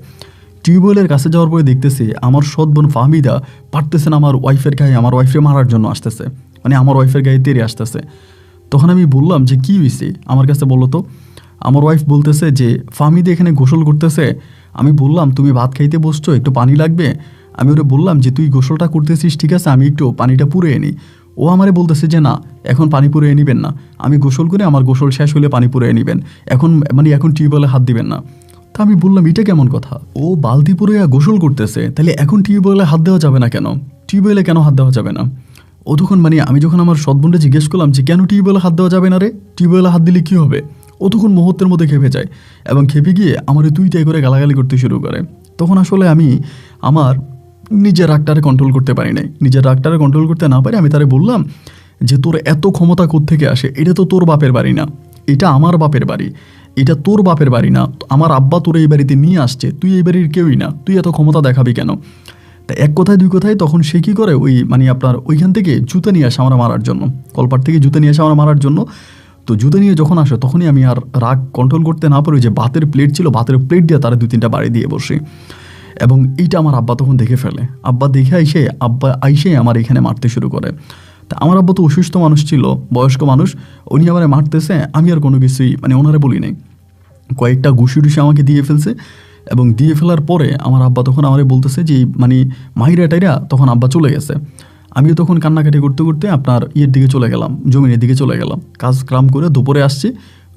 টিউবওয়েলের কাছে যাওয়ার পরে দেখতেছি আমার সৎ বোন ফাহমিদা পারতেছেন আমার ওয়াইফের গায়ে, আমার ওয়াইফকে মারার জন্য আসতেছে, মানে আমার ওয়াইফের গায়ে তেড়ে আসতেছে। তখন আমি বললাম যে কী হয়েছে আমার কাছে বলো তো। আমার ওয়াইফ বলতেছে যে ফাহমিদা এখানে গোসল করতেছে। আমি বললাম তুমি ভাত খাইতে বসছো, একটু পানি লাগবে। আমি ওরে বললাম যে তুই গোসলটা করতেছিস ঠিক আছে, আমি একটু পানিটা পুড়ে নিই। ও আমারে বলতেছে যে না, এখন পানি পুড়িয়ে নিবেন না, আমি গোসল করে আমার গোসল শেষ হলে পানি পুড়িয়ে নিবেন, এখন টিউবওয়েলে হাত দিবেন না। তা আমি বললাম এটা কেমন কথা, ও বালতি পুড়িয়ে গোসল করতেছে, তাহলে এখন টিউবওয়েলে হাত দেওয়া যাবে না কেন, টিউবওয়েলে কেন হাত দেওয়া যাবে না। ও তখন আমি যখন আমার সৎবোনটা জিজ্ঞেস করলাম যে কেন টিউবওয়েলে হাত দেওয়া যাবে না রে, টিউবওয়েলে হাত দিলে কী হবে, ও তখন মুহূর্তের মধ্যে খেপে যায় এবং খেপে গিয়ে আমার তুইটাই করে গালাগালি করতে শুরু করে। তখন আসলে আমি আমার নিজের রাগটারে কন্ট্রোল করতে পারি নাই। নিজের রাগটারে কন্ট্রোল করতে না পারি আমি তারে বললাম যে তোর এত ক্ষমতা কোত্থেকে আসে, এটা তো তোর বাপের বাড়ি না, এটা আমার বাপের বাড়ি, এটা তোর বাপের বাড়ি না, আমার আব্বা তোর এই বাড়িতে নিয়ে আসছে, তুই এই বাড়ির কেউই না, তুই এত ক্ষমতা দেখাবি কেন। তা এক কথায় দুই কথায় তখন সে কী করে, আপনার ওইখান থেকে জুতা নিয়ে আসে আমরা মারার জন্য, কলপাট থেকে জুতা নিয়ে আসে আমরা মারার জন্য। তো জুতা নিয়ে যখন আসে তখনই আমি আর রাগ কন্ট্রোল করতে না পারি, যে ভাতের প্লেট ছিল, ভাতের প্লেট দিয়ে তারা 2-3টা বাড়ি দিয়ে বসে। এবং এইটা আমার আব্বা তখন দেখে ফেলে। আব্বা দেখে আইসে আমার এখানে মারতে শুরু করে। তা আমার আব্বা তো অসুস্থ মানুষ ছিল, বয়স্ক মানুষ, উনি আমার মারতেছে, আমি আর কোনো কিছুই ওনারে বলি নাই। কয়েকটা ঘুষি আমাকে দিয়ে ফেলছে এবং দিয়ে ফেলার পরে আমার আব্বা তখন আমারে বলতেছে যে মাহিরা টাইরা, তখন আব্বা চলে গেছে। আমিও তখন কান্নাকাটি করতে করতে আপনার দিকে চলে গেলাম, জমিনের দিকে চলে গেলাম। কাজ কাম করে দুপুরে আসছি,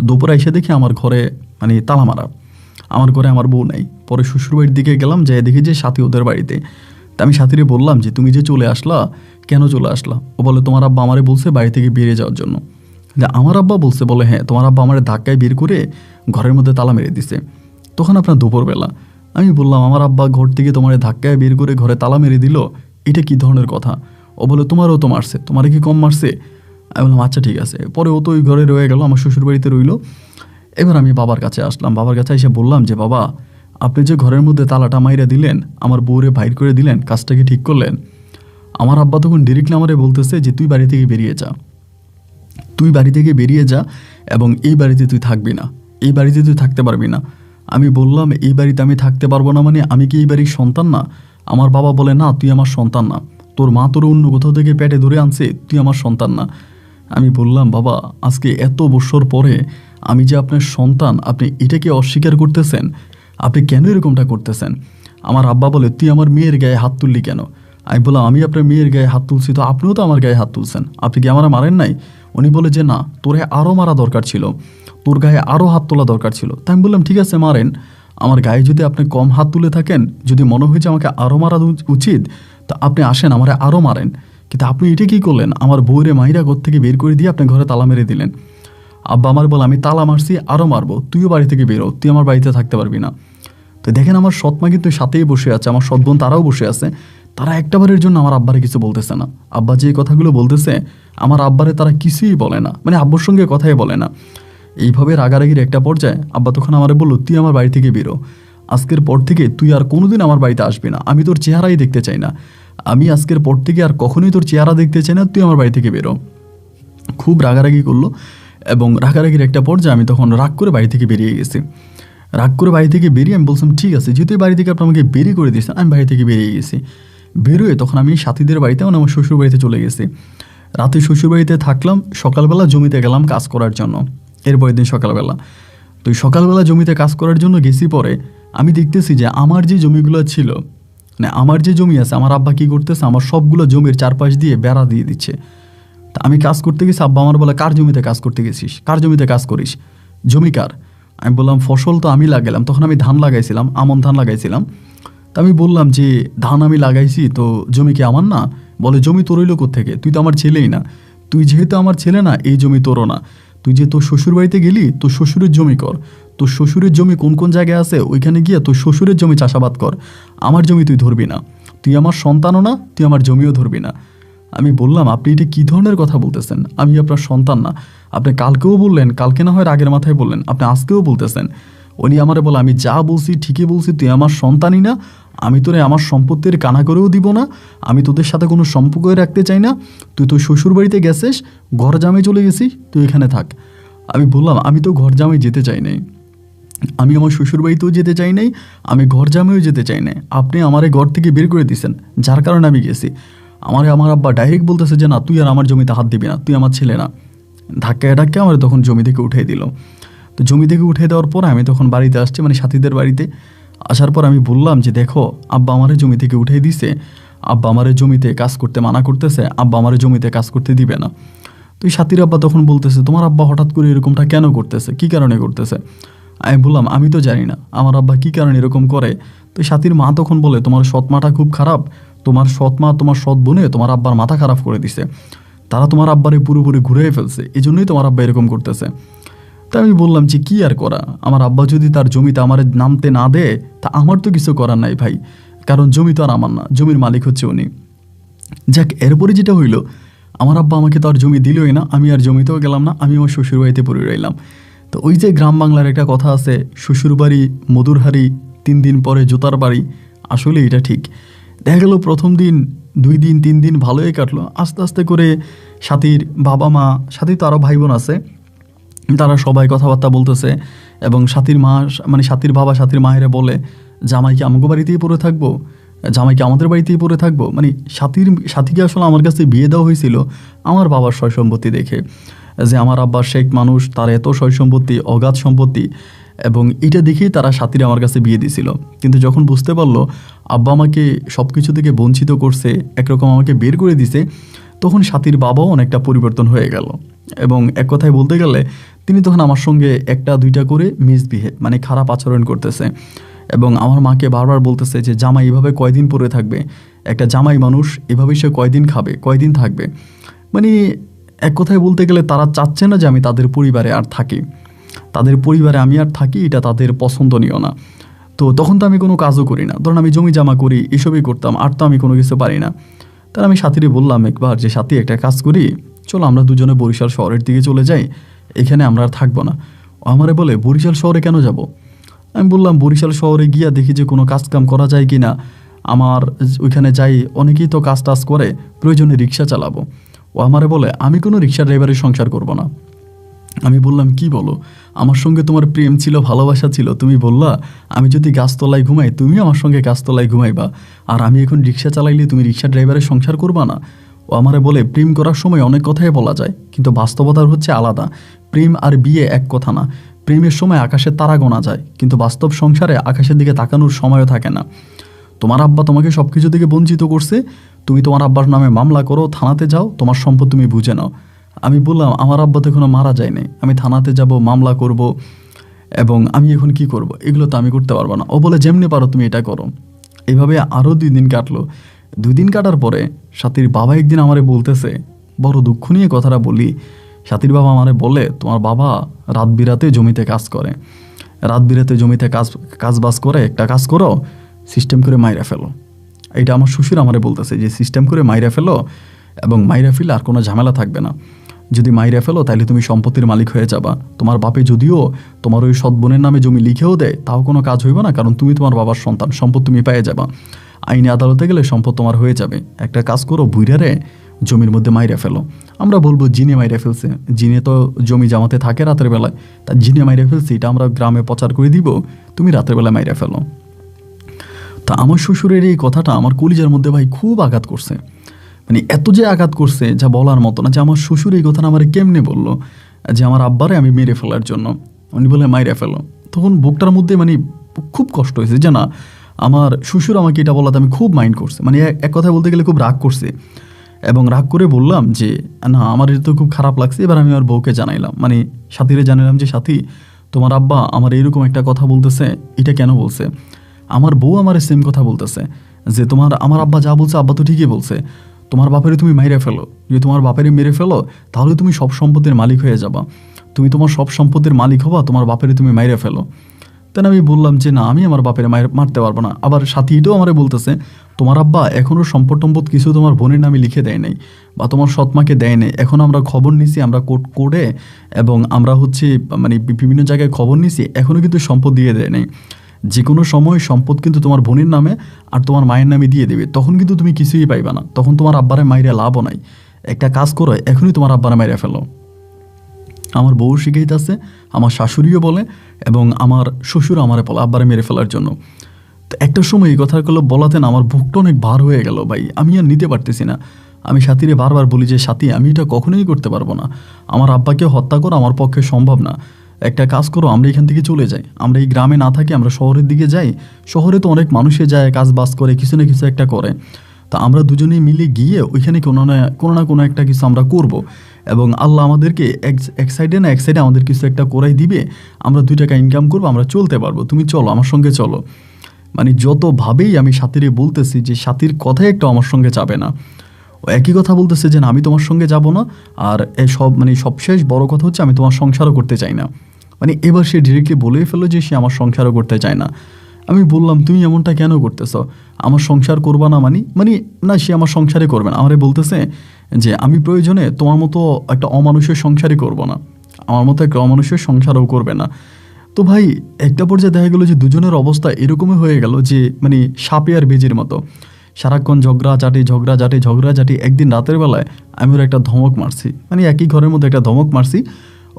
দুপুরে এসে দেখি আমার ঘরে তালা মারা, আমার ঘরে আমার বউ নাই। পরে শ্বশুরবাড়ির দিকে গেলাম, যাই দেখি যে সাথী ওদের বাড়িতে। তা আমি সাথীরে বললাম যে তুমি যে চলে আসলা, কেন চলে আসলা? ও বলে তোমার আব্বা আমারে বলছে বাড়ি থেকে বেরিয়ে যাওয়ার জন্য। আমার আব্বা বলছে, বলে হ্যাঁ তোমার আব্বা আমার ধাক্কায় বের করে ঘরের মধ্যে তালা মেরে দিছে। তখন আপনার দুপুরবেলা আমি বললাম আমার আব্বা ঘর থেকে তোমার ধাক্কায় বের করে ঘরে তালা মেরে দিল, এটা কী ধরনের কথা? ও বলে তোমারও তো মারছে, তোমারে কি কম মারছে? আমি বললাম আচ্ছা ঠিক আছে। পরে ও তো ওই ঘরে রয়ে গেল, আমার শ্বশুরবাড়িতে রইল। এবার আমি বাবার কাছে আসলাম, বাবার কাছে এসে বললাম যে বাবা, আপনি যে ঘরের মধ্যে তালাটা মাইরা দিলেন, আমার বউরে বাইর করে দিলেন, কাজটা কি ঠিক করলেন? আমার আব্বা তখন ডিরেক্টলি আমারে বলতেছে যে তুই বাড়ি থেকে বেরিয়ে যা, তুই বাড়ি থেকে বেরিয়ে যা এবং এই বাড়িতে তুই থাকবি না, এই বাড়িতে তুই থাকতে পারবি না। আমি বললাম এই বাড়িতে আমি থাকতে পারবো না মানে আমি কি এই বাড়ির সন্তান না? আমার বাবা বলে না, তুই আমার সন্তান না, তোর মা তোর অন্য কোথাও থেকে পেটে ধরে আনছে, তুই আমার সন্তান না। আমি বললাম বাবা, আজকে এত বছর পরে আমি যে আপনার সন্তান, আপনি এটাকে অস্বীকার করতেছেন, আপনি কেন এরকমটা করতেছেন? আমার আব্বা বলে তুই আমার মেয়ের গায়ে হাত তুললি কেন? আমি বললাম আমি আপনার মেয়ের গায়ে হাত তুলছি, তো আপনিও তো আমার গায়ে হাত তুলছেন, আপনি কি আমার মারেন নাই? উনি বলে যে না, তোরে আরও মারা দরকার ছিল, তোর গায়ে আরও হাত তোলা দরকার ছিল। তাই আমি বললাম ঠিক আছে মারেন, আমার গায়ে যদি আপনি কম হাত তুলে থাকেন, যদি মনে হয় যে আমাকে আরও মারা উচিত, তা আপনি আসেন আমারে আরও মারেন। কিন্তু আপনি এটা কী করলেন? আমার বউরে মাহিরা ঘর থেকে বের করে দিয়ে আপনি ঘরে তালা মেরে দিলেন। আব্বা আমার বলে আমি তালা মারছি, আরও মারবো, তুইও বাড়ি থেকে বেরো, তুই আমার বাড়িতে থাকতে পারবি না। তো দেখেন আমার সৎমা কিন্তু সাথেই বসে আছে, আমার সৎ বোন তারাও বসে আছে, তারা একটাবারের জন্য আমার আব্বারে কিছু বলতেছে না। আব্বা যে কথাগুলো বলতেছে আমার আব্বারে তারা কিছুই বলে না, আব্বুর সঙ্গে কথাই বলে না। এইভাবে রাগারাগির একটা পর্যায়ে আব্বা তখন আমারে বললো তুই আমার বাড়ি থেকে বেরো, আজকের পর থেকে তুই আর কোনোদিন আমার বাড়িতে আসবি না, আমি তোর চেহারাই দেখতে চাই না, আমি আজকের পর থেকে আর কখনোই তোর চেহারা দেখতে চাই না, তুই আমার বাড়ি থেকে বেরো। খুব রাগারাগি করলো এবং রাগারাগির একটা পর্যায়ে আমি তখন রাগ করে বাড়ি থেকে বেরিয়ে গেছি। রাগ করে বাড়ি থেকে বেরিয়ে আমি বলছিলাম ঠিক আছে, যেহেতু বাড়ি থেকে আপনি আমাকে বেরিয়ে করে দিয়েছেন, আমি বাড়ি থেকে বেরিয়ে গেছি। বেরোয় তখন আমি সাথীদের বাড়িতে আমার শ্বশুর বাড়িতে চলে গেছি। রাতে শ্বশুরবাড়িতে থাকলাম, সকালবেলা জমিতে গেলাম কাজ করার জন্য। এরপরের দিন সকালবেলা তো সকালবেলা জমিতে কাজ করার জন্য গেছি। পরে আমি দেখতেছি যে আমার যে জমিগুলো ছিল, আমার যে জমি আছে, আমার আব্বা কী করতেছে, আমার সবগুলো জমির চারপাশ দিয়ে বেড়া দিয়ে দিচ্ছে। তা আমি কাজ করতে গেছি, আব্বা আমার বলে কার জমিতে কাজ করতে গেছিস, কার জমিতে কাজ করিস, জমি কার? আমি বললাম ফসল তো আমি লাগালাম, তখন আমি ধান লাগাইছিলাম, আমন ধান লাগাইছিলাম। তা আমি বললাম যে ধান আমি লাগাইছি, তো জমি কি আমার না? বলে জমি তোর হইলো কোত্থেকে, তুই তো আমার ছেলেই না, তুই যেহেতু আমার ছেলে না, এই জমি তোরও না। তুই যে তোর শ্বশুর বাড়িতে গেলি, তোর শ্বশুরের জমি কর। তোর শ্বশুরের জমি কোন কোন জায়গায় আছে ওইখানে গিয়ে তোর শ্বশুরের জমি চাষাবাদ কর। আমার জমি তুই ধরবি না। তুই আমার সন্তানও না, তুই আমার জমিও ধরবি না। আমি বললাম, আপনি এটা কী ধরনের কথা বলতেছেন? আমি আপনার সন্তান না। আপনি কালকেও বললেন, কালকে না হয় আগের মাথায় বললেন, আপনি আজকেও বলতেছেন। উনি আমারে বলে, আমি যা বলছি ঠিকই বলছি, তুই আমার সন্তানই না। আমি তোরে আমার সম্পত্তির কানা করেও দিব না। আমি তোদের সাথে কোনো সম্পর্কই রাখতে চাই না। তুই তোর শ্বশুর বাড়িতে গেছিস, ঘর জামাই চলে গেছিস, তুই এখানে থাক। আমি বললাম, আমি তো ঘর জামাই যেতে চাই নাই, আমি আমার শ্বশুর বাড়িতেও যেতে চাই নাই, আমি ঘর জামাইও যেতে চাই নাই। আপনি আমারে ঘর থেকে বের করে দিয়েছেন, যার কারণে আমি গেছি। আমার আব্বা ডাইরেক্ট বলতেছে যে না, তুই আর আমার জমিতে হাত দিবি না, তুই আমার ছেলে না। ধাক্কায় ধাক্কা আমার তখন জমি থেকে উঠিয়ে দিল। তো জমি থেকে উঠিয়ে দেওয়ার পর আমি তখন বাড়িতে আসছি, মানে সাথীদের বাড়িতে আসার পর আমি বললাম যে দেখো, আব্বা আমারে জমি থেকে উঠিয়ে দিছে, আব্বা আমারে জমিতে কাজ করতে মানা করতেছে, আব্বা আমারে জমিতে কাজ করতে দিবে না। তো এই সাথীর আব্বা তখন বলতেছে, তোমার আব্বা হঠাৎ করে এরকমটা কেন করতেছে, কী কারণে করতেছে? আমি বললাম, আমি তো জানি না আমার আব্বা কী কারণে এরকম করে। তো সাথীর মা তখন বলে, তোমার সৎ মাটা খুব খারাপ, তোমার সৎ মা তোমার সৎ বোনে তোমার আব্বার মাথা খারাপ করে দিছে, তারা তোমার আব্বারে পুরোপুরি ঘুরে ফেলছে, এই জন্যই তোমার আব্বা এরকম করতেছে। তা আমি বললাম যে কী আর করা, আমার আব্বা যদি তার জমিতে আমার নামতে না দেয়, তা আমার তো কিছু করার নাই ভাই, কারণ জমি তো আর আমার না, জমির মালিক হচ্ছে উনি। যাক, এরপরে যেটা হইলো, আমার আব্বা আমাকে তো আর জমি দিলই না, আমি আর জমিতেও গেলাম না, আমি আমার শ্বশুরবাড়িতে পড়ে রইলাম। তো ওই যে গ্রাম বাংলার একটা কথা আছে, শ্বশুরবাড়ি মধুর হাড়ি, 3 দিন পরে জুতার বাড়ি। আসলে এটা ঠিক। দেখা গেল প্রথম দিন 2 দিন 3 দিন ভালোই কাটলো, আস্তে আস্তে করে সাথীর বাবা মা, সাথী তো আরও ভাই বোন আছে, তারা সবাই কথাবার্তা বলতেছে। এবং সাথীর মা, মানে সাথীর বাবা সাথীর মায়েরা বলে, জামাই কি আমাকে বাড়িতেই পড়ে থাকবো, জামাই কি আমাদের বাড়িতেই পড়ে থাকবো। মানে সাথীকে আসলে আমার কাছে বিয়ে দেওয়া হয়েছিল আমার বাবার সয় সম্পত্তি দেখে, যে আমার আব্বা শেখ মানুষ, তার এত সয় সম্পত্তি, অগাধ সম্পত্তি, এবং এটা দেখেই তারা সাথীরা আমার কাছে বিয়ে দিয়েছিল। কিন্তু যখন বুঝতে পারলো আব্বা আমাকে সব কিছু থেকে বঞ্চিত করছে, একরকম আমাকে বের করে দিছে, তখন সাথীর বাবাও অনেকটা পরিবর্তন হয়ে গেল। এবং এক কথায় বলতে গেলে তিনি তখন আমার সঙ্গে 1-2টা করে মিসবিহেভ, মানে খারাপ আচরণ করতেছে। এবং আমার মাকে বারবার বলতেছে যে জামাই এভাবে কয়দিন পরে থাকবে, একটা জামাই মানুষ এভাবেই সে কয়দিন খাবে, কয়দিন থাকবে। মানে এক কথায় বলতে গেলে তারা চাচ্ছে না যে আমি তাদের পরিবারে আর থাকি, তাদের পরিবারে আমি আর থাকি, এটা তাদের পছন্দনীয় না। তো তখন তো আমি কোনো কাজও করি না, ধরুন আমি জমি জামা করি, এসবই করতাম, আর তো আমি কোনো কিছু পারি না। তার আমি সাথীরে বললাম একবার যে সাথী, একটা কাজ করি, চলো আমরা দুজনে বরিশাল শহরের দিকে চলে যাই, এখানে আমরা আর থাকবো না। ও আমারে বলে, বরিশাল শহরে কেন যাব? আমি বললাম, বরিশাল শহরে গিয়া দেখি যে কোনো কাজ কাম করা যায় কি না, আমার ওইখানে যাই, অনেকেই তো কাজ টাজ করে, প্রয়োজনে রিক্সা চালাবো। ও আমারে বলে, আমি কোনো রিক্সা ড্রাইভারের সংসার করব না। আমি বললাম, কি বলো, আমার সঙ্গে তোমার প্রেম ছিল, ভালোবাসা ছিল, তুমি বললা আমি যদি গাছতলায় ঘুমাই তুমি আমার সঙ্গে গাছতলায় ঘুমাইবা, আর আমি এখন রিক্সা চালাইলে তুমি রিক্সা ড্রাইভারের সংসার করবা না। ও আমারে বলে, প্রেম করার সময় অনেক কথাই বলা যায়, কিন্তু বাস্তবতার হচ্ছে আলাদা। প্রেম আর বিয়ে এক কথা না। প্রেমের সময় আকাশের তারা গোনা যায়, কিন্তু বাস্তব সংসারে আকাশের দিকে তাকানোর সময়ও থাকে না। তোমার আব্বা তোমাকে সব কিছু থেকে বঞ্চিত করছে, তুমি তোমার আব্বার নামে মামলা করো, থানাতে যাও, তোমার সম্পদ তুমি বুঝে নাও। আমি বললাম, আমার আব্বা তো এখনো মারা যায়নি, আমি থানাতে যাব, মামলা করব, এবং আমি এখন কি করব, এগুলো তো আমি করতে পারবো না। ও বলে, যেমনি পারো তুমি এটা করো। এইভাবে আরও 2 দিন কাটলো। 2 দিন কাটার পরে সাথীর বাবা একদিন আমারে বলতেছে, বড় দুঃখ নিয়ে কথাটা বলি, সাথীর বাবা আমারে বলে, তোমার বাবা রাত বিরাতে জমিতে কাজ করে, রাত বিরাতে জমিতে কাজবাজ করে, একটা কাজ করো, সিস্টেম করে মাইরা ফেলো। এটা আমার শ্বশুর আমারে বলতেছে যে সিস্টেম করে মাইরা ফেলো, এবং মাইরা ফেলে আর কোনো ঝামেলা থাকবে না। যদি মাইরা ফেলো তাহলে তুমি সম্পত্তির মালিক হয়ে যাবা। তোমার বাপে যদিও তোমার ওই সৎ বোনের নামে জমি লিখেও দেয়, তাও কোনো কাজ হইবে না, কারণ তুমি তোমার বাবার সন্তান, সম্পদ তুমি পেয়ে যাবা। আইনে আদালতে গেলে সম্পদ তোমার হয়ে যাবে। একটা কাজ করো, বুইরারে জমির মধ্যে মাইরা ফেলো। আমরা বলবো জিনে মাইরা ফেলছে, জিনে তো জমি জামাতে থাকে রাতের বেলায়, তা জিনে মাইরা ফেলছে, এটা আমরা গ্রামে প্রচার করে দিব, তুমি রাতের বেলায় মাইরা ফেলো। তা আমার শ্বশুরের এই কথাটা আমার কলিজার মধ্যে ভাই খুব আঘাত করছে। মানে এত যে আঘাত করছে যা বলার মতো না, যে আমার শ্বশুর এই কথাটা আমার কেমনে বললো, যে আমার আব্বারে আমি মেরে ফেলার জন্য, উনি বলে মাইরা ফেলো। তখন বুকটার মধ্যে মানে খুব কষ্ট হয়েছে যে না, আমার শ্বশুর আমাকে এটা বলাতে আমি খুব মাইন্ড করছে, মানে এক কথায় বলতে গেলে খুব রাগ করছে। এবং রাগ করে বললাম যে না, আমার এটা তো খুব খারাপ লাগছে। এবার আমি আমার বউকে জানাইলাম, মানে সাথীরে জানাইলাম যে সাথী, তোমার আব্বা আমার এইরকম একটা কথা বলতেছে, এটা কেন বলছে? আমার বউ আমার সেম কথা বলতেছে যে আমার আব্বা যা বলছে আব্বা তো ঠিকই বলছে, তোমার বাপেরে তুমি মাইরে ফেলো, যদি তোমার বাপেরে মেরে ফেলো তাহলে তুমি সব সম্পত্তির মালিক হয়ে যাবা, তুমি তোমার সব সম্পত্তির মালিক হবা, তোমার বাপেরে তুমি মাইরে ফেলো। তাই আমি বললাম যে না, আমি আমার বাপের মারতে পারবো না। আবার সাথী এটাও আমার বলতেছে, তোমার আব্বা এখনও সম্পদ টম্পদ কিছু তোমার বোনের নামে লিখে দেয় নাই বা তোমার সৎমাকে দেয় নাই। এখন আমরা খবর নিছি, আমরা কোর্ট করে এবং আমরা হচ্ছে মানে বিভিন্ন জায়গায় খবর নিছি, এখনও কিন্তু সম্পদ দিয়ে দেয় নাই। যে কোনো সময় সম্পদ কিন্তু তোমার বোনের নামে আর তোমার মায়ের নামে দিয়ে দেবে, তখন কিন্তু তুমি কিছুই পাইবা না, তখন তোমার আব্বারে মাইরে লাভও নাই। একটা কাজ করো, এখনই তোমার আব্বারে মাইরে ফেলো। আমার বউ শিখাইতেছে, আমার শাশুড়িও বলে এবং আমার শ্বশুর আমারে বলে আব্বারে মেরে ফেলার জন্য। তো একটা সময় এই কথাগুলো বলাতে না আমার বুকটা অনেক ভার হয়ে গেল ভাই, আমি আর নিতে পারতেছি না। আমি সাথীরে বারবার বলি যে সাথী, আমি এটা কখনোই করতে পারবো না, আমার আব্বাকে হত্যা করা আমার পক্ষে সম্ভব না। একটা কাজ করো, আমরা এখান থেকে চলে যাই, আমরা এই গ্রামে না থাকি, আমরা শহরের দিকে যাই। শহরে তো অনেক মানুষে যায়, কাজ বাজ করে, কিছু না কিছু একটা করে। তা আমরা দুজনেই মিলে গিয়ে ওইখানে কোনো না কোনো একটা কিছু আমরা করব এবং আল্লাহ আমাদেরকে এক সাইডে না এক সাইডে আমাদের কিছু একটা করাই দিবে, আমরা 2 টাকা ইনকাম করবো, আমরা চলতে পারবো, তুমি চলো আমার সঙ্গে চলো। মানে যতভাবেই আমি সাথীরে বলতেছি যে সাথীর কথাই একটা আমার সঙ্গে যাবে না, ও একই কথা বলতেছে যে না, আমি তোমার সঙ্গে যাব না। আর এসব মানে সবশেষ বড় কথা হচ্ছে, আমি তোমার সংসারও করতে চাই না। মানে এবার সে ডিরেক্টলি বলেই ফেললো যে সে আমার সংসারও করতে চায় না। আমি বললাম তুমি এমনটা কেন করতেছ, আমার সংসার করবা না? মানে না, সে আমার সংসারই করবে না। আমারে বলতেছে যে আমি প্রয়োজনে তোমার মতো একটা অমানুষের সংসারই করব না, আমার মতো একটা অমানুষের সংসারও করবে না। তো ভাই একটা পর্যায়ে দেখা গেলো যে দুজনের অবস্থা এরকমই হয়ে গেল যে মানে সাপে আর বেজির মতো, সারাক্ষণ ঝগড়াঝাটি। একদিন রাতের বেলায় আমি ওর একটা ধমক মারছি, মানে একই ঘরের মধ্যে একটা ধমক মারছি।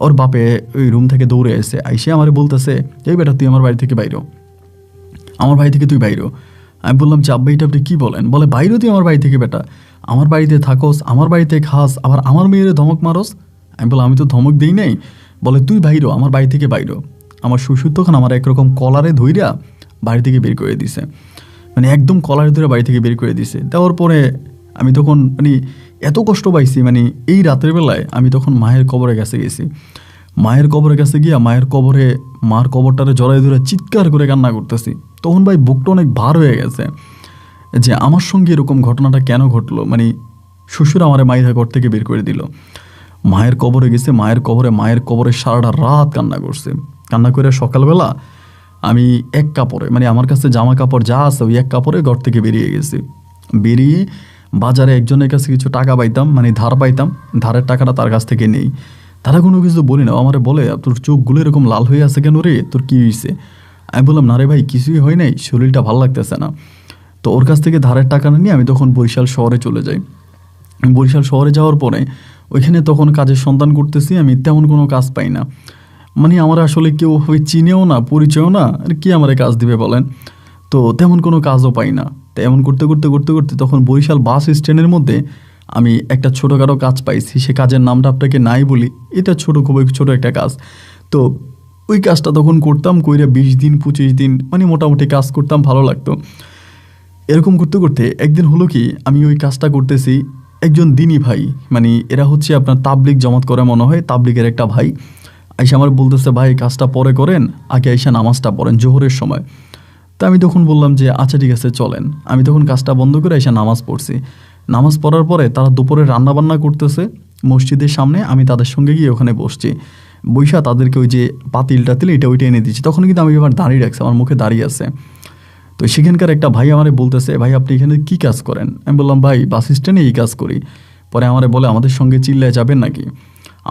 ওর বাপে ওই রুম থেকে দৌড়ে এসে আইসে আমার বলতেছে, এই বেটা তুই আমার বাড়ি থেকে বাইরো, আমার বাড়ি থেকে তুই বাইরো। আমি বললাম যে আব্বা এটা আপনি কী বলেন? বলে বাইরো তুই আমার বাড়ি থেকে বেটা, আমার বাড়িতে থাকোস, আমার বাড়িতে খাস, আবার আমার মেয়ের ধমক মারোস। আমি বললাম আমি তো ধমক দিই নাই। বলে তুই বাইরো, আমার বাড়ি থেকে বাইরো। আমার শ্বশুর তখন আমার একরকম কলারে ধইরা বাড়ি থেকে বের করে দিছে, মানে একদম কলারে ধরে বাড়ি থেকে বের করে দিছে। দেওয়ার পরে আমি তখন মানে এত কষ্ট পাইছি, মানে এই রাতের বেলায় আমি তখন মায়ের কবরের কাছে গেছি। মায়ের কবরের কাছে গিয়া মার কবরটারে জড়াই ধরে চিৎকার করে কান্না করতেছি। তখন ভাই বুকটা অনেক ভার হয়ে গেছে যে আমার সঙ্গে এরকম ঘটনাটা কেন ঘটলো। মানে শ্বশুর আমারে মায়ের ঘর থেকে বের করে দিল, মায়ের কবরে গেছে, মায়ের কবরে সারাটা রাত কান্না করছে। কান্না করে সকালবেলা আমি এক কাপড়ে, মানে আমার কাছে জামা কাপড় যা আছে ওই এক কাপড়ে ঘর থেকে বেরিয়ে গেছি। বেরিয়ে বাজারে একজনের কাছে কিছু টাকা পাইতাম, মানে ধার পাইতাম, ধারের টাকাটা তার কাছ থেকে নেই। তারা কোনো কিছু বলি না, আমারে বলে তোর চোখগুলো এরকম লাল হয়ে আছে কেন রে, তোর কী হয়েছে? আমি বললাম না রে ভাই, কিছুই হয় নাই, শরীরটা ভালো লাগতেছে না। তো ওর কাছ থেকে ধারের টাকা নিয়ে আমি তখন বরিশাল শহরে চলে যাই। বরিশাল শহরে যাওয়ার পরে ওইখানে তখন কাজের সন্ধান করতেছি, আমি তেমন কোনো কাজ পাই না। মানে আমার আসলে কেউ চিনেও না, পরিচয়ও না, আর কি আমারে কাজ দিবে বলেন? তো তেমন কোনো কাজও পাই না। তো এমন করতে তখন বরিশাল বাস স্ট্যান্ডের মধ্যে আমি একটা ছোটোখাটো কাজ পাইছি। সে কাজের নামটা আপনাকে নাই বলি, এটা খুবই ছোটো একটা কাজ। তো ওই কাজটা তখন করতাম, কইরা 20 দিন 25 দিন মানে মোটামুটি কাজ করতাম, ভালো লাগতো। এরকম করতে একদিন হলো কি, আমি ওই কাজটা করতেছি, একজন দিনী ভাই, মানে এরা হচ্ছে আপনার তাবলিগ জমাত করে মনে হয়, তাবলিগের একটা ভাই আইসা আমার বলতেছে, ভাই কাজটা পরে করেন, আগে আইসা নামাজটা পড়েন জোহরের সময়। তা আমি তখন বললাম যে আচ্ছা ঠিক আছে চলেন। আমি তখন কাজটা বন্ধ করে আইসা নামাজ পড়ছি। নামাজ পড়ার পরে তারা দুপুরে রান্নাবান্না করতেছে মসজিদের সামনে, আমি তাদের সঙ্গে গিয়ে ওখানে বসছি। বৈশা তাদেরকে ওই যে পাতিলটা ওইটা এনে দিচ্ছি। তখন কিন্তু আমি এবার দাঁড়িয়ে রাখছি, আমার মুখে দাঁড়িয়ে আছে। তো সেখানকার একটা ভাই আমারে বলতেছে, ভাই আপনি এখানে কী কাজ করেন? আমি বললাম ভাই বাস স্ট্যান্ডে এই কাজ করি। পরে আমারে বলে, আমাদের সঙ্গে চিল্লায় যাবেন নাকি?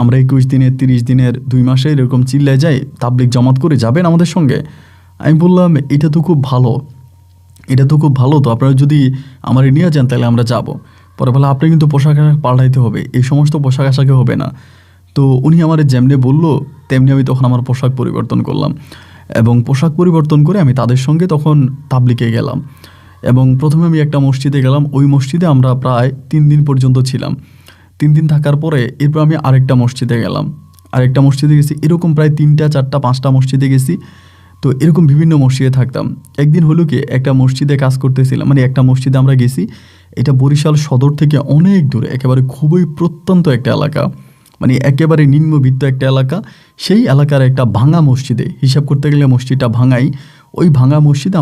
আমরা 21 দিনের 30 দিনের 2 মাসের এরকম চিল্লায় যাই, তাবলিগ জমাত করে, যাবেন আমাদের সঙ্গে? আমি বললাম এটা তো খুব ভালো, তো আপনারা যদি আমার নিয়ে যান তাহলে আমরা যাব। পরে বলে আপনি কিন্তু পোশাক আশাক পাল্টাইতে হবে, এই সমস্ত পোশাক আশাকে হবে না। তো উনি আমার যেমনি বললো তেমনি আমি তখন আমার পোশাক পরিবর্তন করলাম এবং পোশাক পরিবর্তন করে আমি তাদের সঙ্গে তখন তাবলিগে গেলাম। এবং প্রথমে আমি একটা মসজিদে গেলাম, ওই মসজিদে আমরা প্রায় 3 দিন পর্যন্ত ছিলাম। 3 দিন থাকার পরে এরপর আমি আরেকটা মসজিদে গেলাম, গেছি, এরকম প্রায় 3টা 4টা 5টা মসজিদে গেছি। তো এরকম বিভিন্ন মসজিদে থাকতাম। একদিন হলো কি, একটা মসজিদে কাজ করতেছিলাম, মানে একটা মসজিদে আমরা গেছি, এটা বরিশাল সদর থেকে অনেক দূরে, একেবারে খুবই প্রত্যন্ত একটা এলাকা, মানে একেবারে নিম্নবিত্ত একটা এলাকা। সেই এলাকার একটা ভাঙা মসজিদে, হিসাব করতে গেলে মসজিদটা ভাঙাই, ওই ভাঙা মসজিদে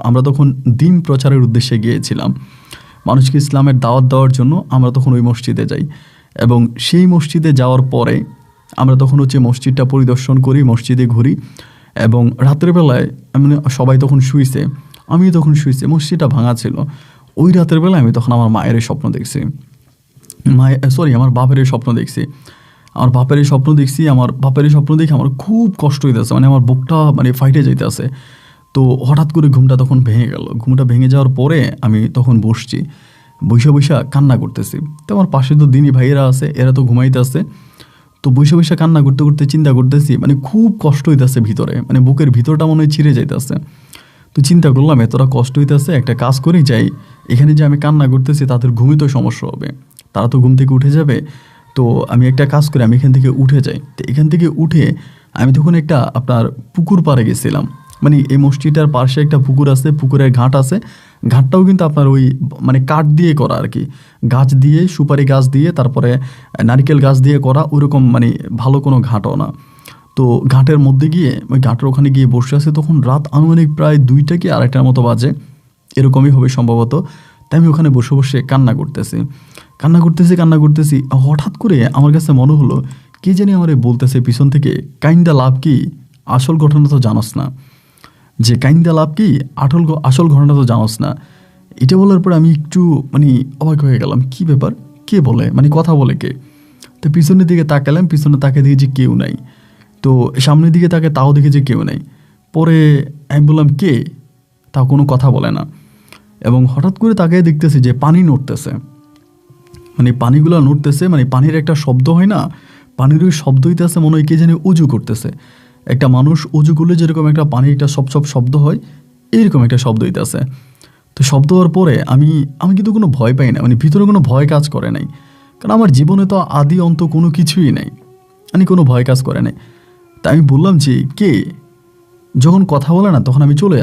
আমরা তখন দিন প্রচারের উদ্দেশ্যে গিয়েছিলাম। মানুষকে ইসলামের দাওয়াত দেওয়ার জন্য আমরা তখন ওই মসজিদে যাই। এবং সেই মসজিদে যাওয়ার পরে আমরা তখন হচ্ছে মসজিদটা পরিদর্শন করি, মসজিদে ঘুরি। এবং রাতের বেলায় মানে সবাই তখন শুইছে, আমিও তখন শুইছি, মসজিদটা ভাঙা ছিল। ওই রাতের বেলায় আমি তখন আমার মায়ের স্বপ্ন দেখছি, আমার বাপের স্বপ্ন দেখছি। আমার বাপের স্বপ্ন দেখছি, আমার বাপের স্বপ্ন দেখে আমার খুব কষ্ট হইতেছে, মানে আমার বুকটা মানে ফাইটে যাইতেছে। তো হঠাৎ করে ঘুমটা তখন ভেঙে গেল। ঘুমটা ভেঙে যাওয়ার পরে আমি তখন বসছি, বৈশা বৈশা কান্না করতেছি। তো আমার পাশে তো দিনী ভাইয়েরা আছে, এরা তো ঘুমাইতে আছে। তো বৈশা বৈশা কান্না করতে করতে চিন্তা করতেছি, মানে খুব কষ্ট হইতেছে ভিতরে, মানে বুকের ভিতরটা মনে হয় ছিঁড়ে যাইতেছে। তো চিন্তা করলাম এতটা কষ্ট হইতেছে, একটা কাজ করেই যাই, এখানে যে আমি কান্না করতেছি তাদের ঘুমে তো সমস্যা হবে, তারা তো ঘুম থেকে উঠে যাবে। তো আমি একটা কাজ করি, আমি এখান থেকে উঠে যাই। তো এখান থেকে উঠে আমি তখন একটা আপনার পুকুর পাড়ে গেছিলাম, মানে এই মসজিদটার পাশে একটা পুকুর আছে, পুকুরের ঘাট আছে। ঘাটটাও কিন্তু আপনার ওই মানে কাঠ দিয়ে করা আর কি, গাছ দিয়ে, সুপারি গাছ দিয়ে, তারপরে নারকেল গাছ দিয়ে করা, ওইরকম মানে ভালো কোনো ঘাটও না। তো ঘাটের মধ্যে গিয়ে ওই ঘাটের ওখানে গিয়ে বসে আছে, তখন রাত আনুমানিক প্রায় 2টা কি 2:30টার মতো বাজে, এরকমই হবে সম্ভবত। তাই আমি ওখানে বসে বসে কান্না করতেছি। হঠাৎ করে আমার কাছে মনে হলো কে জানি আমারে বলতেছে পিছন থেকে, কাইন্দা লাভ কি, আসল ঘটনা তো জানোস না। যে কাইন্দা লাভ কি, আসল ঘটনা তো জানোস না। এটা বলার পরে আমি একটু মানে অবাক হয়ে গেলাম, কি ব্যাপার, কে বলে, মানে কথা বলে কে? তো পিছনের দিকে তাকালাম, পিছনে তাকে দেখি যে কেউ নাই। তো সামনের দিকে তাকে, তাও দেখি যে কেউ নাই। পরে আমি বললাম কে, তা কোনো কথা বলে না। এবং হঠাৎ করে তাকে দেখতেছি যে পানি নড়তেছে, মানে পানিগুলো নড়তেছে, মানে পানির একটা শব্দ হয় না, পানির ওই শব্দ হইতেছে, মনে হয় কে জানি উজু করতেছে। একটা মানুষ উজু করলে যেরকম একটা পানির একটা সব শব্দ হয়, এইরকম একটা শব্দ হইতেছে। তো শব্দ হওয়ার পরে আমি কিন্তু কোনো ভয় পাই না, মানে ভিতরে কোনো ভয় কাজ করে নাই, কারণ আমার জীবনে তো আদি অন্ত কোনো কিছুই নাই, মানে কোনো ভয় কাজ করে নাই। তা আমি বললাম যে কে, যখন কথা বলে না তখন আমি চলে